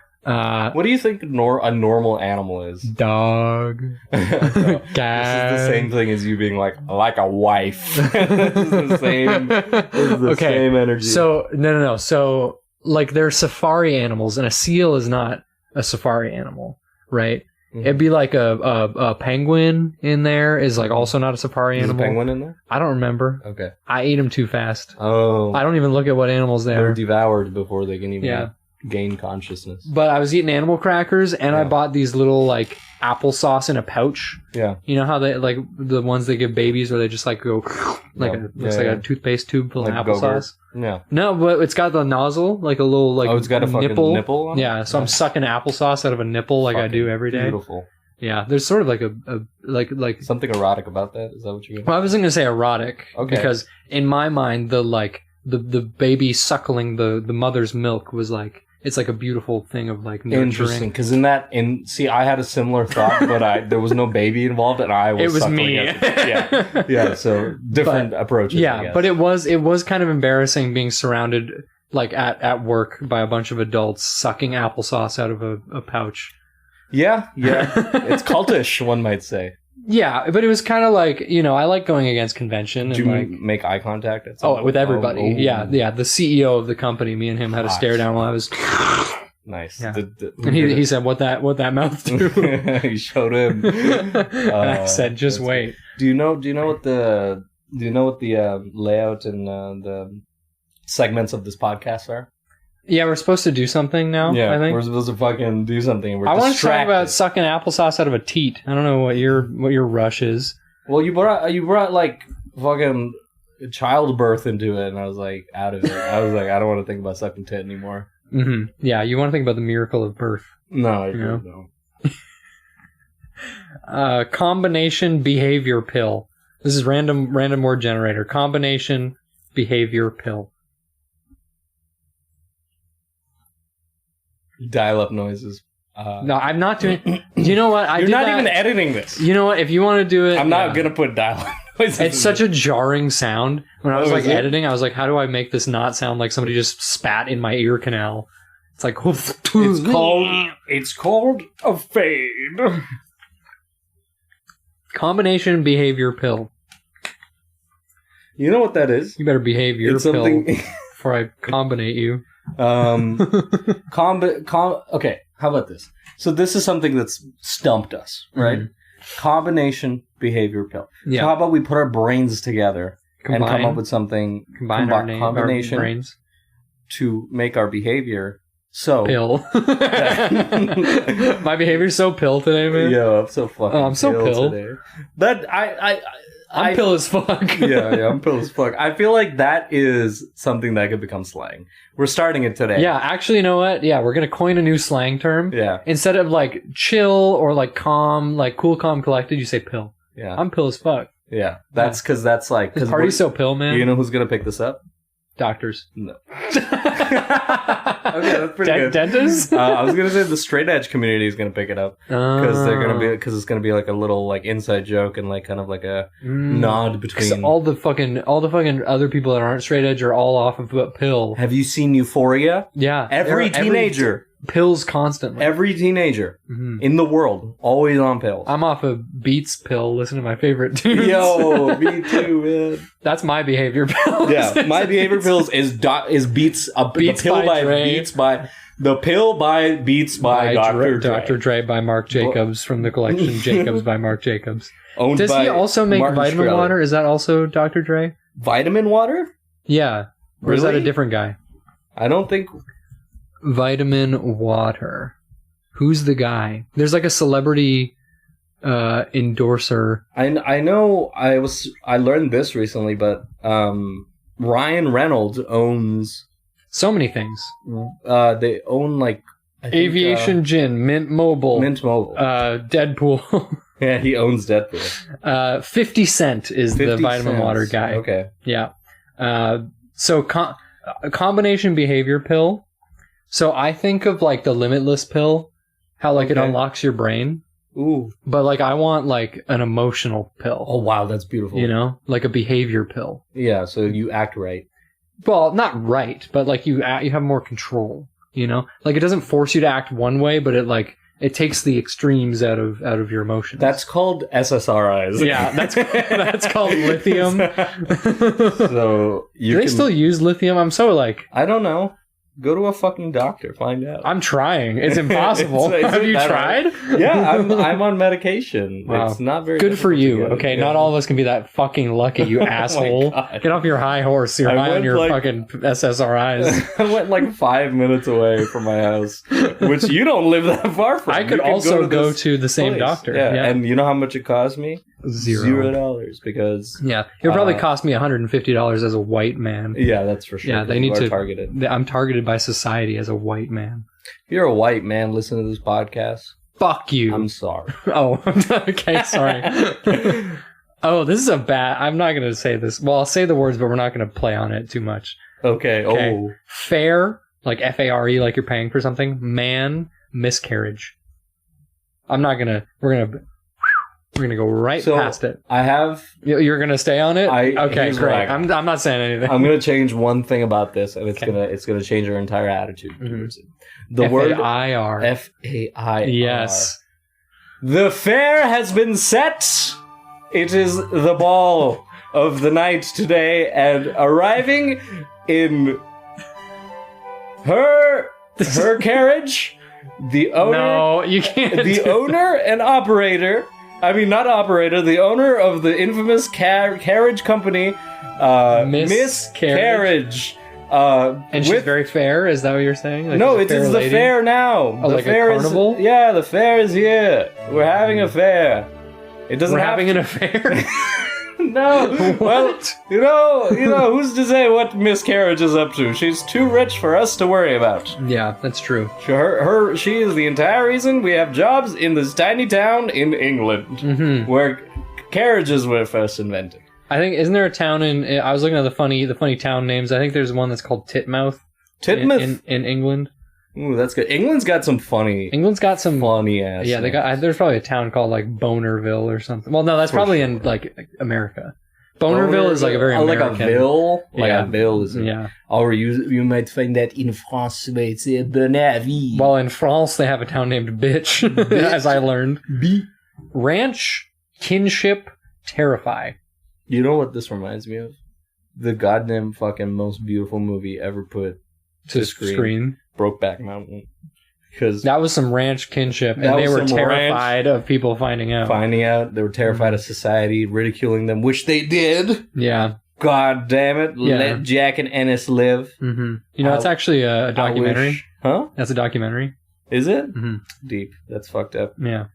S2: What do you think a normal animal is?
S1: Dog.
S2: This is the same thing as you being like a wife. This is the same energy.
S1: So, no. So, like, they're safari animals, and a seal is not a safari animal, right? Mm-hmm. It'd be like a penguin in there is like also not a safari animal.
S2: Is a penguin in there?
S1: I don't remember.
S2: Okay.
S1: I ate them too fast.
S2: Oh.
S1: I don't even look at what animals they
S2: They're
S1: are.
S2: devoured before they can even gain consciousness.
S1: But I was eating animal crackers, and I bought these little, like, applesauce in a pouch.
S2: Yeah.
S1: You know how they, like, the ones they give babies where they just, like, go, like, looks like a toothpaste tube full of applesauce?
S2: Yeah.
S1: No, but it's got the nozzle, like a little, like,
S2: it's got a fucking nipple on it?
S1: Yeah, so I'm sucking applesauce out of a nipple like I do every day.
S2: Beautiful.
S1: Yeah, there's sort of like like
S2: something erotic about that. Is that what you're gonna...
S1: Well, I wasn't going to say erotic.
S2: Okay.
S1: Because in my mind, the baby suckling the mother's milk was like, it's like a beautiful thing of like nurturing.
S2: Interesting, because I had a similar thought, but there was no baby involved, and I was.
S1: It was me.
S2: Yeah. So different approaches.
S1: Yeah,
S2: I guess.
S1: but it was kind of embarrassing being surrounded like at work by a bunch of adults sucking applesauce out of a pouch.
S2: Yeah, it's cultish, one might say.
S1: Yeah, but it was kind of like, you know, I like going against convention.
S2: Did
S1: and
S2: you make eye contact?
S1: With everybody. Oh. Yeah. The CEO of the company, me and him had a stare down while I was...
S2: Nice.
S1: Yeah. And he said, what that mouth do?
S2: You showed him.
S1: And I said, just wait.
S2: Do you know what the layout and the segments of this podcast are?
S1: Yeah, we're supposed to do something now.
S2: Yeah,
S1: I think
S2: we're supposed to fucking do something. And we're
S1: I want to talk
S2: distracted.
S1: about sucking applesauce out of a teat. I don't know what your rush is.
S2: Well, you brought like fucking childbirth into it, and I was like out of it. I was like, I don't want to think about sucking tit anymore.
S1: Mm-hmm. Yeah, you want to think about the miracle of birth.
S2: No, I don't.
S1: Combination behavior pill. This is random word generator. Combination behavior pill.
S2: Dial-up noises.
S1: No, I'm not doing. You know what?
S2: You're not even editing this.
S1: You know what? If you want to do it,
S2: I'm not gonna put dial-up noises.
S1: It's such a jarring sound. When I was editing, I was like, "How do I make this not sound like somebody just spat in my ear canal?" It's like
S2: it's called a fade.
S1: Combination behavior pill.
S2: You know what that is?
S1: You better behave your pill before I combinate you.
S2: Okay, how about this? So this is something that's stumped us, right? Mm-hmm. Combination behavior pill. Yeah. So how about we put our brains together and come up with something combination
S1: our brains
S2: to make our behavior so
S1: pill. My behavior's so pill today, man.
S2: Yeah, I'm so fucking.
S1: I'm so pill
S2: today. That
S1: I'm pill as fuck.
S2: yeah, I'm pill as fuck. I feel like that is something that could become slang. We're starting it today.
S1: Yeah, actually, you know what? Yeah, we're going to coin a new slang term.
S2: Yeah.
S1: Instead of like chill or like calm, like cool, calm, collected, you say pill.
S2: Yeah.
S1: I'm pill as fuck.
S2: Yeah. That's because that's like...
S1: The party's so pill, man.
S2: You know who's going to pick this up?
S1: Doctors.
S2: No. Okay, that's pretty good.
S1: Dentists?
S2: I was gonna say the straight edge community is gonna pick it up because it's gonna be like a little like inside joke and like kind of like a nod between
S1: all the fucking other people that aren't straight edge are all off of a pill.
S2: Have you seen Euphoria?
S1: Yeah,
S2: every teenager
S1: pills constantly.
S2: Every teenager in the world always on pills.
S1: I'm off a Beats pill. Listen to my favorite tunes.
S2: Yo, me too, man.
S1: That's my behavior pill.
S2: Yeah, my behavior pills is Beats. The pill by Beats by the pill by Beats by Dr. Dre.
S1: Dr. Dre by Marc Jacobs from the collection Jacobs by Marc Jacobs.
S2: Does
S1: he also make
S2: Martin
S1: vitamin
S2: Shkreli.
S1: water? Is that also Dr. Dre?
S2: Vitamin water?
S1: Yeah. Or is that a different guy?
S2: I don't think.
S1: Vitamin water. Who's the guy? There's like a celebrity endorser.
S2: I know. I learned this recently, but Ryan Reynolds owns
S1: so many things.
S2: They own like
S1: Aviation Gin, Mint Mobile, Deadpool.
S2: Yeah, he owns Deadpool.
S1: 50 Cent is 50 the vitamin cents. Water guy.
S2: Okay.
S1: Yeah. So a combination behavior pill. So I think of like the limitless pill, how like it unlocks your brain.
S2: Ooh.
S1: But like I want like an emotional pill.
S2: Oh wow, that's beautiful.
S1: You know, like a behavior pill.
S2: Yeah, so you act right.
S1: Well, not right, but like you have more control. You know, like it doesn't force you to act one way, but it takes the extremes out of your emotions.
S2: That's called SSRIs.
S1: Yeah, that's called lithium.
S2: So
S1: do they still use lithium? I'm so like,
S2: I don't know. Go to a fucking doctor. Find out.
S1: I'm trying. It's impossible. Have you tried?
S2: Yeah, I'm on medication.
S1: Wow.
S2: It's not very
S1: good for you.
S2: get.
S1: Okay,
S2: Yeah.
S1: not all of us can be that fucking lucky, you asshole.
S2: God.
S1: Get off your high horse. You're high on your fucking SSRIs.
S2: I went like 5 minutes away from my house, which you don't live that far from.
S1: I could also go to the same
S2: place.
S1: doctor.
S2: Yeah, and you know how much it cost me?
S1: $0.
S2: Because
S1: yeah, it would probably cost me $150 as a white man.
S2: Yeah, that's for sure.
S1: Yeah, they need to
S2: targeted.
S1: I'm targeted by society as a white man.
S2: If you're a white man, listen to this podcast.
S1: Fuck you.
S2: I'm sorry.
S1: Oh, okay, sorry. Oh, this is a bad. I'm not going to say this. Well, I'll say the words, but we're not going to play on it too much.
S2: Okay. Oh,
S1: fair, like FARE, like you're paying for something. Man, miscarriage. I'm not gonna. We're gonna go right past it.
S2: I have.
S1: You're gonna stay on it. Okay,
S2: here's
S1: great.
S2: what
S1: I'm not saying anything.
S2: I'm gonna change one thing about this, and it's gonna change our entire attitude towards it. The word
S1: FAIR.
S2: FAIR.
S1: Yes.
S2: The fair has been set. It is the ball of the night today, and arriving in her carriage, the owner.
S1: No, you can't.
S2: The owner and operator. I mean, not operator. The owner of the infamous carriage company, Miss Carriage.
S1: And she's very fair. Is that what you're saying? Like
S2: No,
S1: she's
S2: it
S1: a
S2: is
S1: fair
S2: the
S1: lady?
S2: fair now.
S1: Oh,
S2: the
S1: like
S2: fair
S1: a carnival?
S2: Yeah, the fair is here. We're having a fair. It doesn't
S1: We're
S2: have
S1: having
S2: to-
S1: an affair.
S2: No. Well, you know, who's to say what Miss Carriage is up to? She's too rich for us to worry about.
S1: Yeah, that's true.
S2: She is the entire reason we have jobs in this tiny town in England, where carriages were first invented.
S1: I think isn't there a town in? I was looking at the funny town names. I think there's one that's called Titmouth.
S2: Titmouth
S1: in England.
S2: Ooh, that's good. England's got some funny.
S1: England's got some
S2: funny ass.
S1: Yeah, they got. There's probably a town called like Bonerville or something. Well, no, that's probably in like America. Bonerville is like a very American.
S2: Like a ville. Like
S1: Yeah.
S2: a ville is.
S1: Yeah.
S2: Or you might find that in France, but it's Bonerville.
S1: Well, in France, they have a town named Bitch, as I learned. Ranch, kinship, terrify.
S2: You know what this reminds me of? The goddamn fucking most beautiful movie ever put
S1: To screen.
S2: Brokeback Mountain. Because
S1: That was some ranch kinship, and they were terrified of people finding out.
S2: they were terrified of society, ridiculing them, which they did.
S1: Yeah.
S2: God damn it.
S1: Yeah.
S2: Let Jack and Ennis live.
S1: Mm-hmm. You know, it's actually a documentary.
S2: Huh?
S1: That's a documentary.
S2: Is it?
S1: Mm-hmm.
S2: Deep. That's fucked up.
S1: Yeah.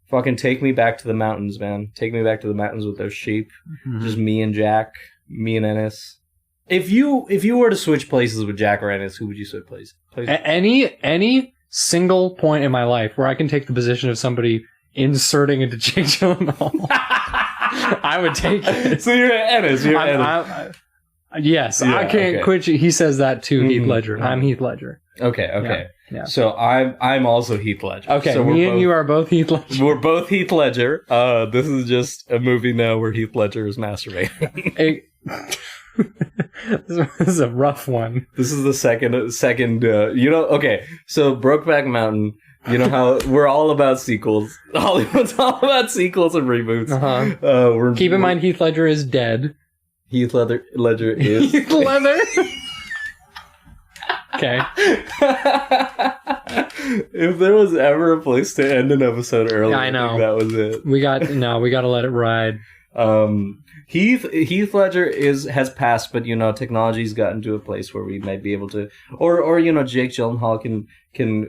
S2: Fucking take me back to the mountains, man. Take me back to the mountains with those sheep.
S1: Mhm.
S2: Just me and Jack, me and Ennis. If you were to switch places with Jack or Ennis, who would you switch places?
S1: Any single point in my life where I can take the position of somebody inserting into Jake Gyllenhaal, I would take it.
S2: So you're Ennis. You're Ennis.
S1: Yes,
S2: Yeah,
S1: I can't
S2: okay.
S1: quit you. He says that to Heath
S2: Mhm.
S1: Ledger. I'm Heath Ledger.
S2: Okay.
S1: Yeah.
S2: So I'm also Heath Ledger.
S1: Okay,
S2: so
S1: me and you are both Heath Ledger.
S2: We're both Heath Ledger. This is just a movie now where Heath Ledger is masturbating.
S1: This is a rough one.
S2: This is the second. Okay. So Brokeback Mountain. You know how we're all about sequels. Hollywood's all about sequels and reboots.
S1: Uh-huh. Keep in mind, Heath Ledger is dead.
S2: Heath Ledger is
S1: Heath Ledger. Okay.
S2: If there was ever a place to end an episode early,
S1: I know.
S2: think that was it.
S1: We got to let it ride.
S2: Heath Ledger has passed, but technology's gotten to a place where we might be able to, or Jake Gyllenhaal can.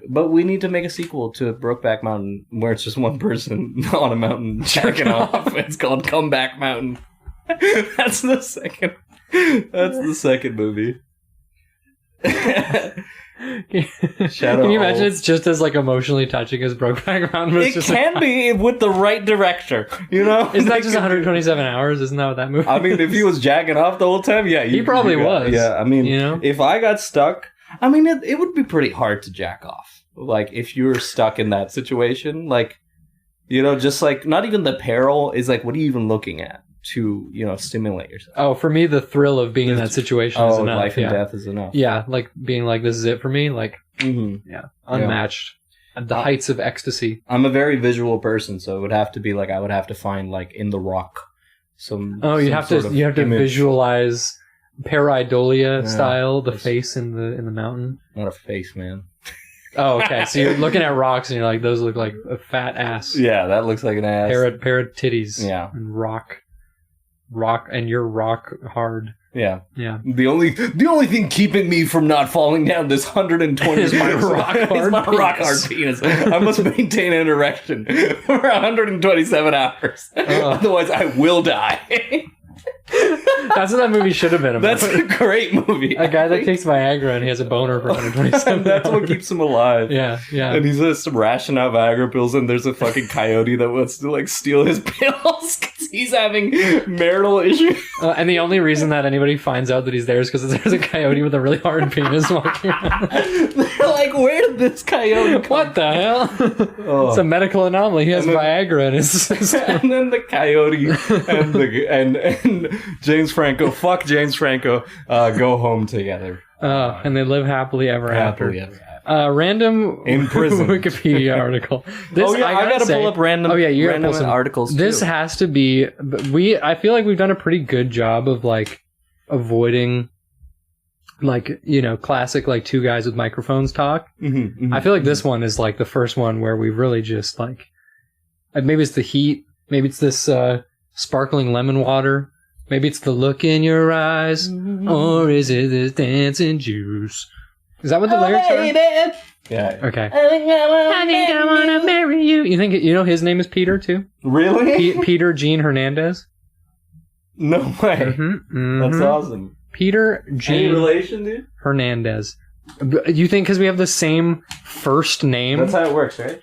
S2: But we need to make a sequel to Brokeback Mountain where it's just one person on a mountain jacking off. It's called Comeback Mountain. That's the second movie.
S1: Can you imagine it's just as like emotionally touching as Brokeback Mountain?
S2: It can be with the right director, you know?
S1: Isn't that just 127 hours? Isn't that what that movie
S2: I mean, if he was jacking off the whole time, yeah.
S1: He probably was.
S2: Yeah, I mean,
S1: you know?
S2: if I got stuck, I mean, it would be pretty hard to jack off. Like, if you were stuck in that situation, like, you know, just like, not even the peril is like, what are you even looking at to, you know, stimulate yourself?
S1: Oh, for me, the thrill of being in that situation is enough.
S2: Life and death is enough.
S1: Yeah, like being like, this is it for me. Like, unmatched. At the heights of ecstasy.
S2: I'm a very visual person, so it would have to be like, I would have to find like in the rock
S1: you have to visualize pareidolia style, the face in the mountain.
S2: Not a face, man.
S1: Oh, okay. So you're looking at rocks and you're like, those look like a fat ass.
S2: Yeah, that looks like an ass.
S1: Pair of titties.
S2: Yeah.
S1: And rock, and you're rock hard.
S2: Yeah.
S1: Yeah.
S2: The only thing keeping me from not falling down this 120
S1: is my rock hard
S2: penis. I must maintain an erection for 127 hours. Otherwise, I will die.
S1: That's what that movie should have been about.
S2: That's a great movie.
S1: A guy that takes Viagra and he has a boner for 127
S2: That's
S1: hours.
S2: what keeps him alive.
S1: Yeah, yeah.
S2: And he's just rationing out Viagra pills, and there's a fucking coyote that wants to like steal his pills because he's having marital issues.
S1: And the only reason that anybody finds out that he's there is because there's a coyote with a really hard penis walking around.
S2: They're like, where did this coyote come?
S1: What the hell? It's a medical anomaly. He has Viagra in his system.
S2: And then the coyote and James Franco, fuck James Franco, go home together.
S1: And they live happily ever after. Random
S2: in prison
S1: Wikipedia article. This,
S2: I gotta pull up random.
S1: Oh yeah, you
S2: random
S1: gotta pull some
S2: articles.
S1: This
S2: too.
S1: has to be. I feel like we've done a pretty good job of like avoiding, like, you know, classic like two guys with microphones talk.
S2: Mm-hmm, mm-hmm.
S1: I feel like this one is like the first one where we really just like. Maybe it's the heat. Maybe it's this sparkling lemon water. Maybe it's the look in your eyes, or is it this dancing juice? Is that what the lyrics are?
S2: Yeah.
S1: Okay. I think I wanna marry you. You know his name is Peter too?
S2: Really?
S1: Peter Gene Hernandez.
S2: No way.
S1: Mm-hmm.
S2: That's awesome.
S1: Peter Gene.
S2: Any relation, dude?
S1: Hernandez. You think because we have the same first name?
S2: That's how it works, right?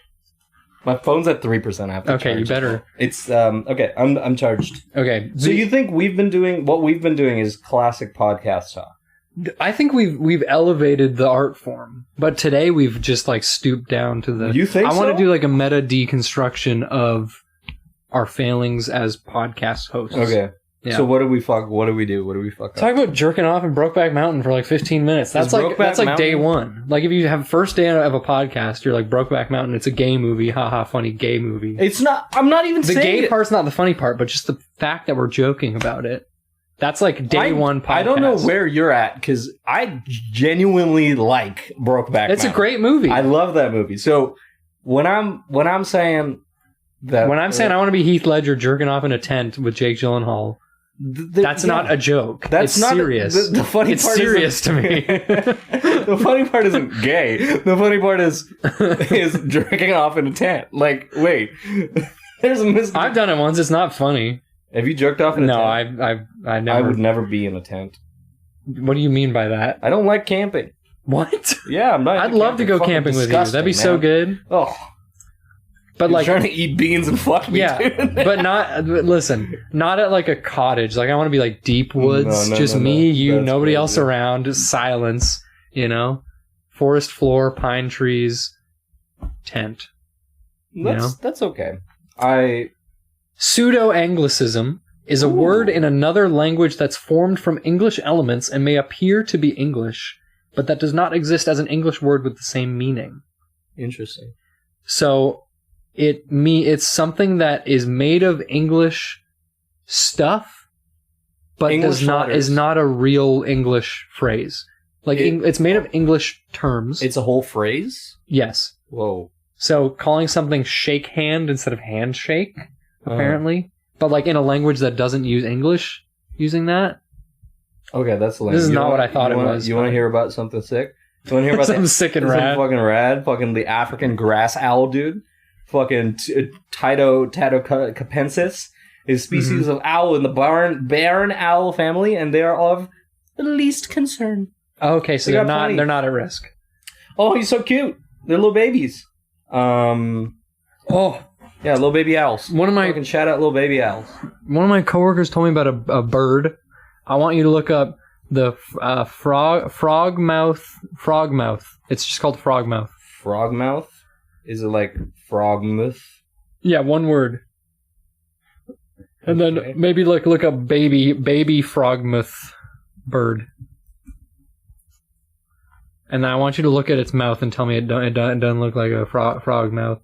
S2: My phone's at 3%. I have to
S1: okay,
S2: charge
S1: you better.
S2: it. It's okay. I'm charged.
S1: Okay.
S2: So you think what we've been doing is classic podcast talk?
S1: I think we've elevated the art form, but today we've just like stooped down to the.
S2: You think
S1: I want
S2: so?
S1: to do like a meta deconstruction of our failings as podcast hosts.
S2: Okay.
S1: Yeah.
S2: So what do we fuck? What do we do? What do we fuck up?
S1: Talk about jerking off in Brokeback Mountain for like 15 minutes. That's like day one. Like if you have first day of a podcast, you're like Brokeback Mountain. It's a gay movie. Haha, funny gay movie.
S2: It's not. I'm not even
S1: the
S2: saying
S1: gay part's not the funny part, but just the fact that we're joking about it. That's like day one podcast.
S2: I don't know where you're at because I genuinely like Brokeback Mountain.
S1: It's a great movie.
S2: I love that movie. So when I'm saying that,
S1: when I'm saying I want to be Heath Ledger jerking off in a tent with Jake Gyllenhaal. That's not a joke.
S2: That's
S1: it's
S2: not
S1: serious.
S2: The funny
S1: it's
S2: part
S1: serious to me.
S2: The funny part isn't gay. The funny part is jerking off in a tent. Like, wait, there's a mistake.
S1: I've done it once. It's not funny.
S2: Have you jerked off in a tent?
S1: No, I never.
S2: I would never be in a tent.
S1: What do you mean by that?
S2: I don't like camping.
S1: What?
S2: Yeah, I'm not.
S1: I'd love to go camping with you. That'd be so good.
S2: Oh.
S1: But like
S2: trying to eat beans and fuck me, dude.
S1: But listen, not at like a cottage. Like I want to be like deep woods, just me, you, that's nobody else around, just silence, you know, forest floor, pine trees, tent.
S2: That's okay.
S1: Pseudo-Anglicism is a word in another language that's formed from English elements and may appear to be English, but that does not exist as an English word with the same meaning.
S2: Interesting.
S1: So it's something that is made of English stuff, but is not a real English phrase. Like it's made of English terms.
S2: It's a whole phrase?
S1: Yes.
S2: Whoa.
S1: So calling something shake hand instead of handshake, apparently. But like in a language that doesn't use English, using that.
S2: Okay, that's lame.
S1: This is not what I thought it was.
S2: You want to hear about something sick? You want to hear about
S1: something sick and rad?
S2: Fucking rad. Fucking the African grass owl, dude. Fucking Tytocapensis is a species of owl in the barren owl family, and they are of the least concern.
S1: Okay, so they're not at risk.
S2: Oh, he's so cute. They're little babies.
S1: Oh,
S2: yeah, little baby owls. Fucking shout out little baby owls.
S1: One of my coworkers told me about a bird. I want you to look up the frogmouth. It's just called frogmouth.
S2: Frogmouth? Is it like frogmouth?
S1: Yeah, one word. And then maybe look up baby frogmouth bird. And I want you to look at its mouth and tell me it doesn't look like a frog mouth.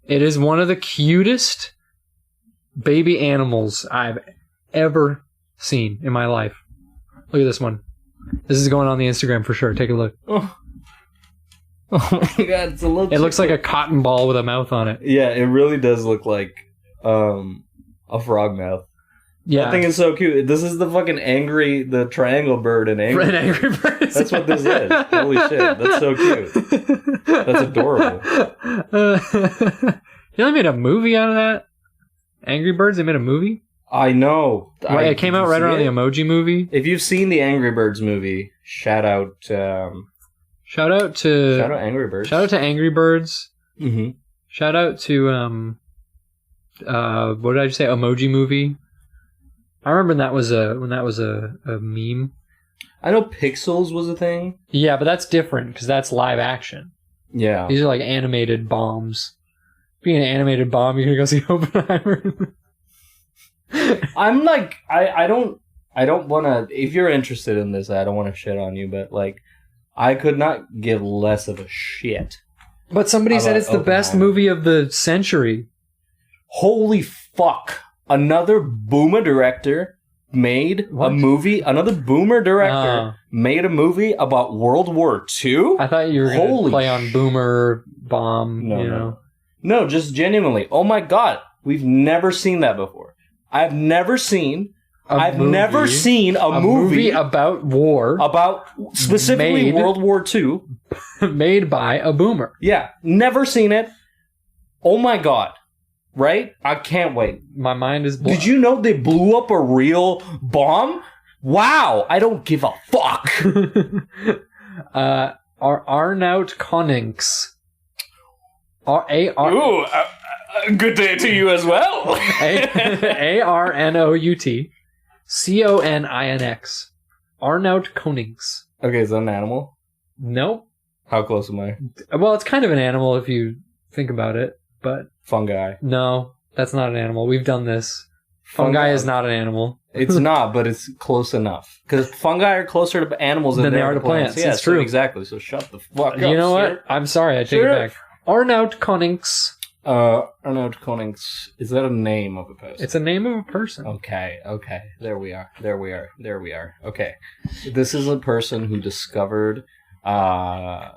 S1: It is one of the cutest baby animals I've ever seen in my life. Look at this one. This is going on the Instagram for sure. Take a look.
S2: Oh my god, it's a little.
S1: It looks like a cotton ball with a mouth on it.
S2: Yeah, it really does look like a frog mouth.
S1: Yeah,
S2: that thing is so cute. This is the fucking the triangle bird in Angry.
S1: Angry Birds.
S2: That's what this is. Holy shit, that's so cute. That's adorable.
S1: They made a movie out of that. Angry Birds. They made a movie.
S2: I know.
S1: It came out right around the Emoji Movie.
S2: If you've seen the Angry Birds movie, shout out Angry Birds.
S1: Shout out to Angry Birds.
S2: Mm-hmm.
S1: Shout out to what did I just say? Emoji Movie. I remember when that was a meme.
S2: I know Pixels was a thing.
S1: Yeah, but that's different because that's live action.
S2: Yeah,
S1: these are like animated bombs. Being an animated bomb, you're gonna go see Oppenheimer.
S2: I'm like, I don't want to. If you're interested in this, I don't want to shit on you, but like, I could not give less of a shit.
S1: But somebody said it's the best movie of the century.
S2: Holy fuck! Another boomer director made a movie. Another boomer director made a movie about World War II.
S1: I thought you were going to play on boomer bomb.
S2: No, just genuinely. Oh my god, we've never seen that before. I've never seen a movie
S1: about war,
S2: about specifically World War II,
S1: made by a boomer.
S2: Yeah, never seen it. Oh my god. Right? I can't wait.
S1: My mind is blown.
S2: Did you know they blew up a real bomb? Wow, I don't give a fuck.
S1: Arnout Konings.
S2: Good day to you as well.
S1: Arnout Conix. Arnout Konings.
S2: Okay, is that an animal?
S1: Nope.
S2: How close am I?
S1: Well, it's kind of an animal if you think about it, but...
S2: Fungi.
S1: No, that's not an animal. We've done this. Fungi is not an animal.
S2: It's not, but it's close enough. Because fungi are closer to animals than they are to plants.
S1: Yeah, it's true.
S2: Exactly. So shut the fuck up.
S1: You know what? I'm sorry. I take it back. Arnout Konings.
S2: Arnout Konings. Is that a name of a person?
S1: It's a name of a person.
S2: Okay. There we are. Okay. This is a person who discovered how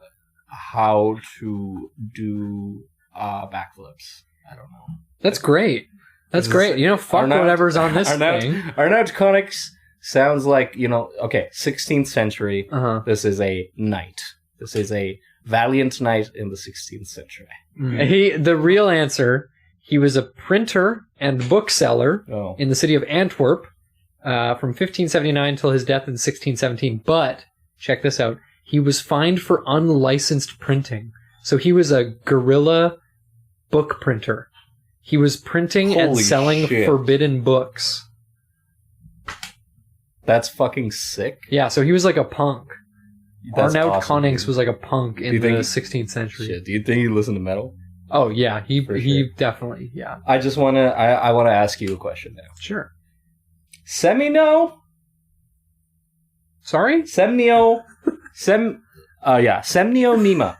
S2: to do backflips. I don't know.
S1: That's great. That's great. You know, fuck whatever's on this thing.
S2: Arnout Konix sounds like, 16th century. Uh-huh. This is a knight. This is a valiant knight in the 16th century.
S1: The real answer, he was a printer and bookseller in the city of Antwerp from 1579 till his death in 1617. But, check this out, he was fined for unlicensed printing. So he was a guerrilla book printer. He was printing and selling forbidden books.
S2: That's fucking sick.
S1: Yeah, so he was like a punk. Arnout Konings was like a punk in the 16th century.
S2: Shit, do you think he listened to metal?
S1: Oh yeah, he definitely, yeah.
S2: I just want to I want to ask you a question now.
S1: Sure.
S2: Semino?
S1: Sorry?
S2: Semnio Mima.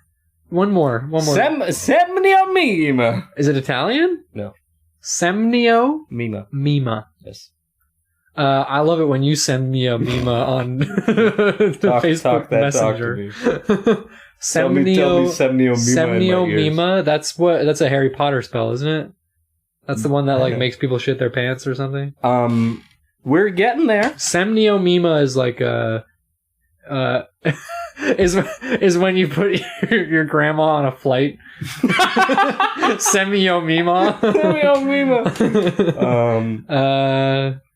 S1: One more.
S2: Semnio Mima.
S1: Is it Italian?
S2: No.
S1: Semnio
S2: Mima.
S1: Yes. I love it when you send me a Mima on Facebook Messenger. Semnio Mima. That's a Harry Potter spell, isn't it? That's the one that like makes people shit their pants or something.
S2: We're getting there.
S1: Semnio Mima is like a is when you put your grandma on a flight. Semnio Mima.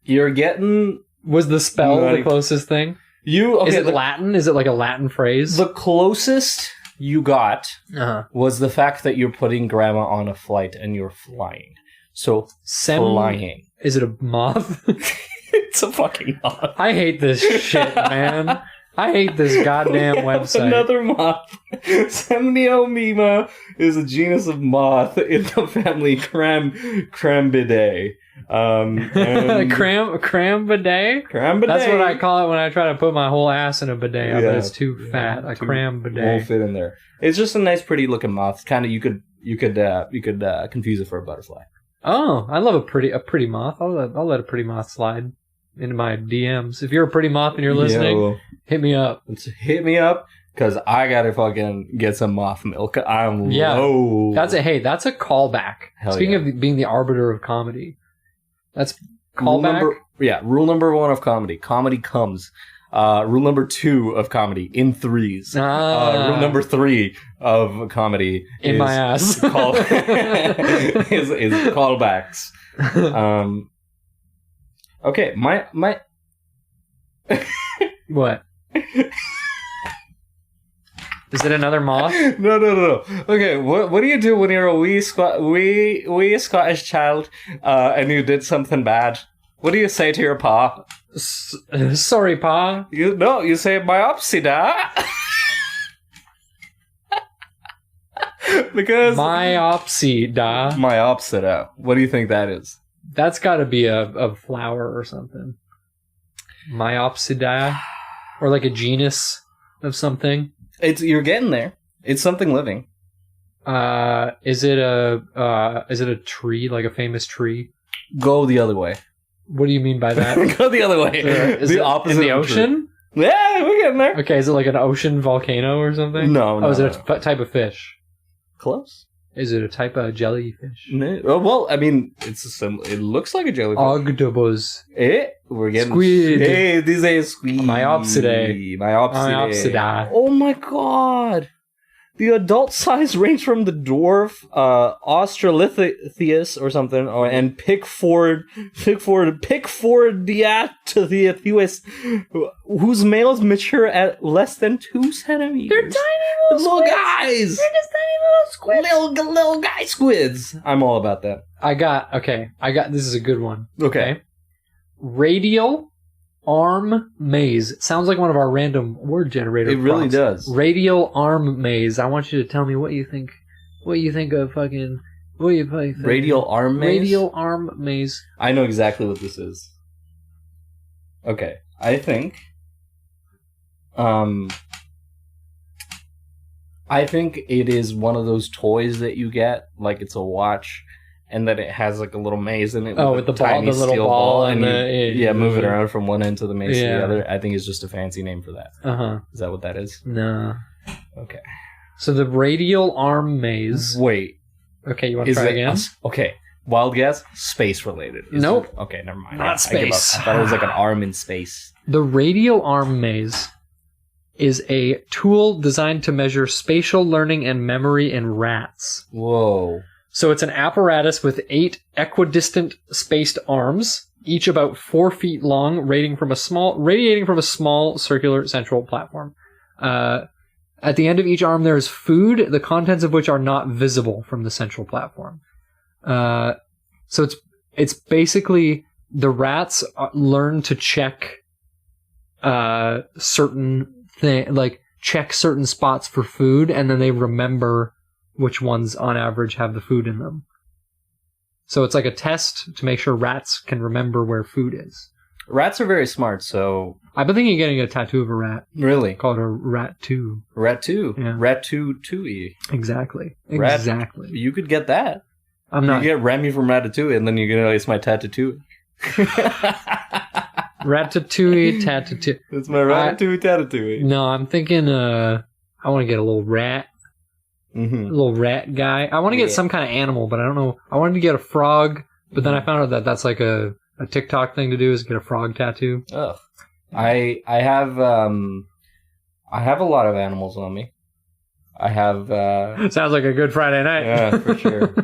S2: You're getting...
S1: Was the spell the closest thing? Is it Latin? Is it like a Latin phrase?
S2: The closest you got
S1: Uh-huh.
S2: was the fact that you're putting grandma on a flight and you're flying. So, flying.
S1: Is it a moth?
S2: It's a fucking moth.
S1: I hate this shit, man. I hate this goddamn website.
S2: Another moth. Semniomima is a genus of moth in the family Crambidae.
S1: Cram bidet? That's what I call it when I try to put my whole ass in a bidet, but it's too fat. A cram bidet
S2: won't fit in there. It's just a nice, pretty looking moth. Kind of, you could confuse it for a butterfly.
S1: Oh, I love a pretty moth. I'll let a pretty moth slide into my DMs. If you're a pretty moth and you're listening, hit me up.
S2: Hit me up. Because I gotta fucking get some moth milk. I'm low.
S1: That's a callback. Speaking of being the arbiter of comedy, that's callback.
S2: Rule number 1 of comedy. Comedy comes. Rule number 2 of comedy in threes. Rule number 3 of comedy
S1: in my ass.
S2: is callbacks. Okay, my
S1: what? Is it another moth?
S2: No. Okay, what do you do when you're a wee Scottish child and you did something bad? What do you say to your pa?
S1: Sorry, pa.
S2: You say myopsida. Because myopsida. What do you think that is?
S1: That's got to be a flower or something. Myopsida, or like a genus of something.
S2: You're getting there. It's something living.
S1: Is it a tree, like a famous tree?
S2: Go the other way.
S1: What do you mean by that?
S2: Go the other way.
S1: Is
S2: the
S1: it
S2: opposite.
S1: In the ocean?
S2: Yeah, we're getting there.
S1: Okay, is it like an ocean volcano or something?
S2: No.
S1: Is it a type of fish?
S2: Close.
S1: Is it a type of jellyfish?
S2: No. Well, I mean, it looks like a jellyfish.
S1: Octopus.
S2: We're getting
S1: squid.
S2: Hey, this is squid.
S1: Myopsidae.
S2: Myopsida. Oh my god. The adult size range from the dwarf, Australopithecus or something, and Pickfordiatus, whose males mature at less than 2 centimeters.
S1: They're tiny little
S2: guys.
S1: They're just tiny little squids.
S2: Little guy squids. I'm all about that.
S1: I got. This is a good one.
S2: Okay.
S1: Radial arm maze. Sounds like one of our random word generator
S2: It really
S1: prompts.
S2: does.
S1: Radial arm maze. I want you to tell me what you think. What you think of fucking... What do you think?
S2: Radial arm maze?
S1: Radial arm maze.
S2: I know exactly what this is. Okay. I think it is one of those toys that you get, like it's a watch, and that it has like a little maze in it.
S1: With the ball, the little ball, and
S2: move it around from one end to the maze to the other. I think it's just a fancy name for that. Is that what that is?
S1: No.
S2: Okay.
S1: So the radial arm maze.
S2: Wait.
S1: Okay, you want to try again?
S2: Okay. Wild guess. Space related.
S1: Nope.
S2: Okay, never mind.
S1: Not space.
S2: I thought it was like an arm in space.
S1: The radial arm maze is a tool designed to measure spatial learning and memory in rats.
S2: Whoa.
S1: So it's an apparatus with 8 equidistant spaced arms, each about 4 feet long, radiating from a small circular central platform. At the end of each arm there is food, the contents of which are not visible from the central platform. So it's basically the rats learn to check check certain spots for food, and then they remember which ones on average have the food in them. So it's like a test to make sure rats can remember where food is.
S2: Rats are very smart, so...
S1: I've been thinking of getting a tattoo of a rat.
S2: Really?
S1: Called a rat-too.
S2: Rat-too?
S1: Yeah.
S2: Rat-too-too-y.
S1: Exactly.
S2: Exactly. You could get that.
S1: I'm not...
S2: You get Remy from Ratatouille, and then you can it's my tattoo.
S1: Ratatouille, tatatouille.
S2: It's my Ratatouille, tatatouille.
S1: No, I'm thinking I want to get a little rat.
S2: Mm-hmm.
S1: A little rat guy. I want to get some kind of animal, but I don't know. I wanted to get a frog, but then I found out that that's like a TikTok thing to do, is get a frog tattoo.
S2: Ugh. I have a lot of animals on me. I have
S1: sounds like a good Friday night.
S2: Yeah, for sure.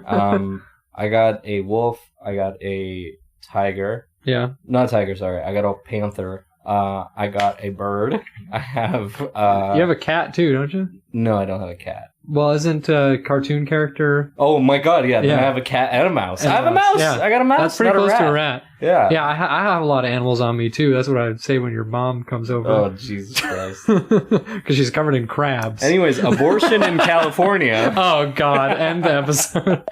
S2: I got a wolf, I got a tiger.
S1: Yeah.
S2: Not a tiger, sorry. I got a panther, I got a bird. I have.
S1: You have a cat too, don't you?
S2: No, I don't have a cat.
S1: Well, isn't a cartoon character?
S2: Oh my god, yeah. Then
S1: Yeah.
S2: I have a cat and a mouse.
S1: And
S2: I have a mouse.
S1: yeah.
S2: I got a mouse.
S1: That's pretty
S2: not
S1: close
S2: a rat.
S1: to a rat.
S2: Yeah.
S1: Yeah, I have a lot of animals on me too. That's what I would say when your mom comes
S2: Oh,
S1: over.
S2: Jesus Christ.
S1: Because she's covered in crabs.
S2: Anyways, abortion in California.
S1: Oh God! End the episode.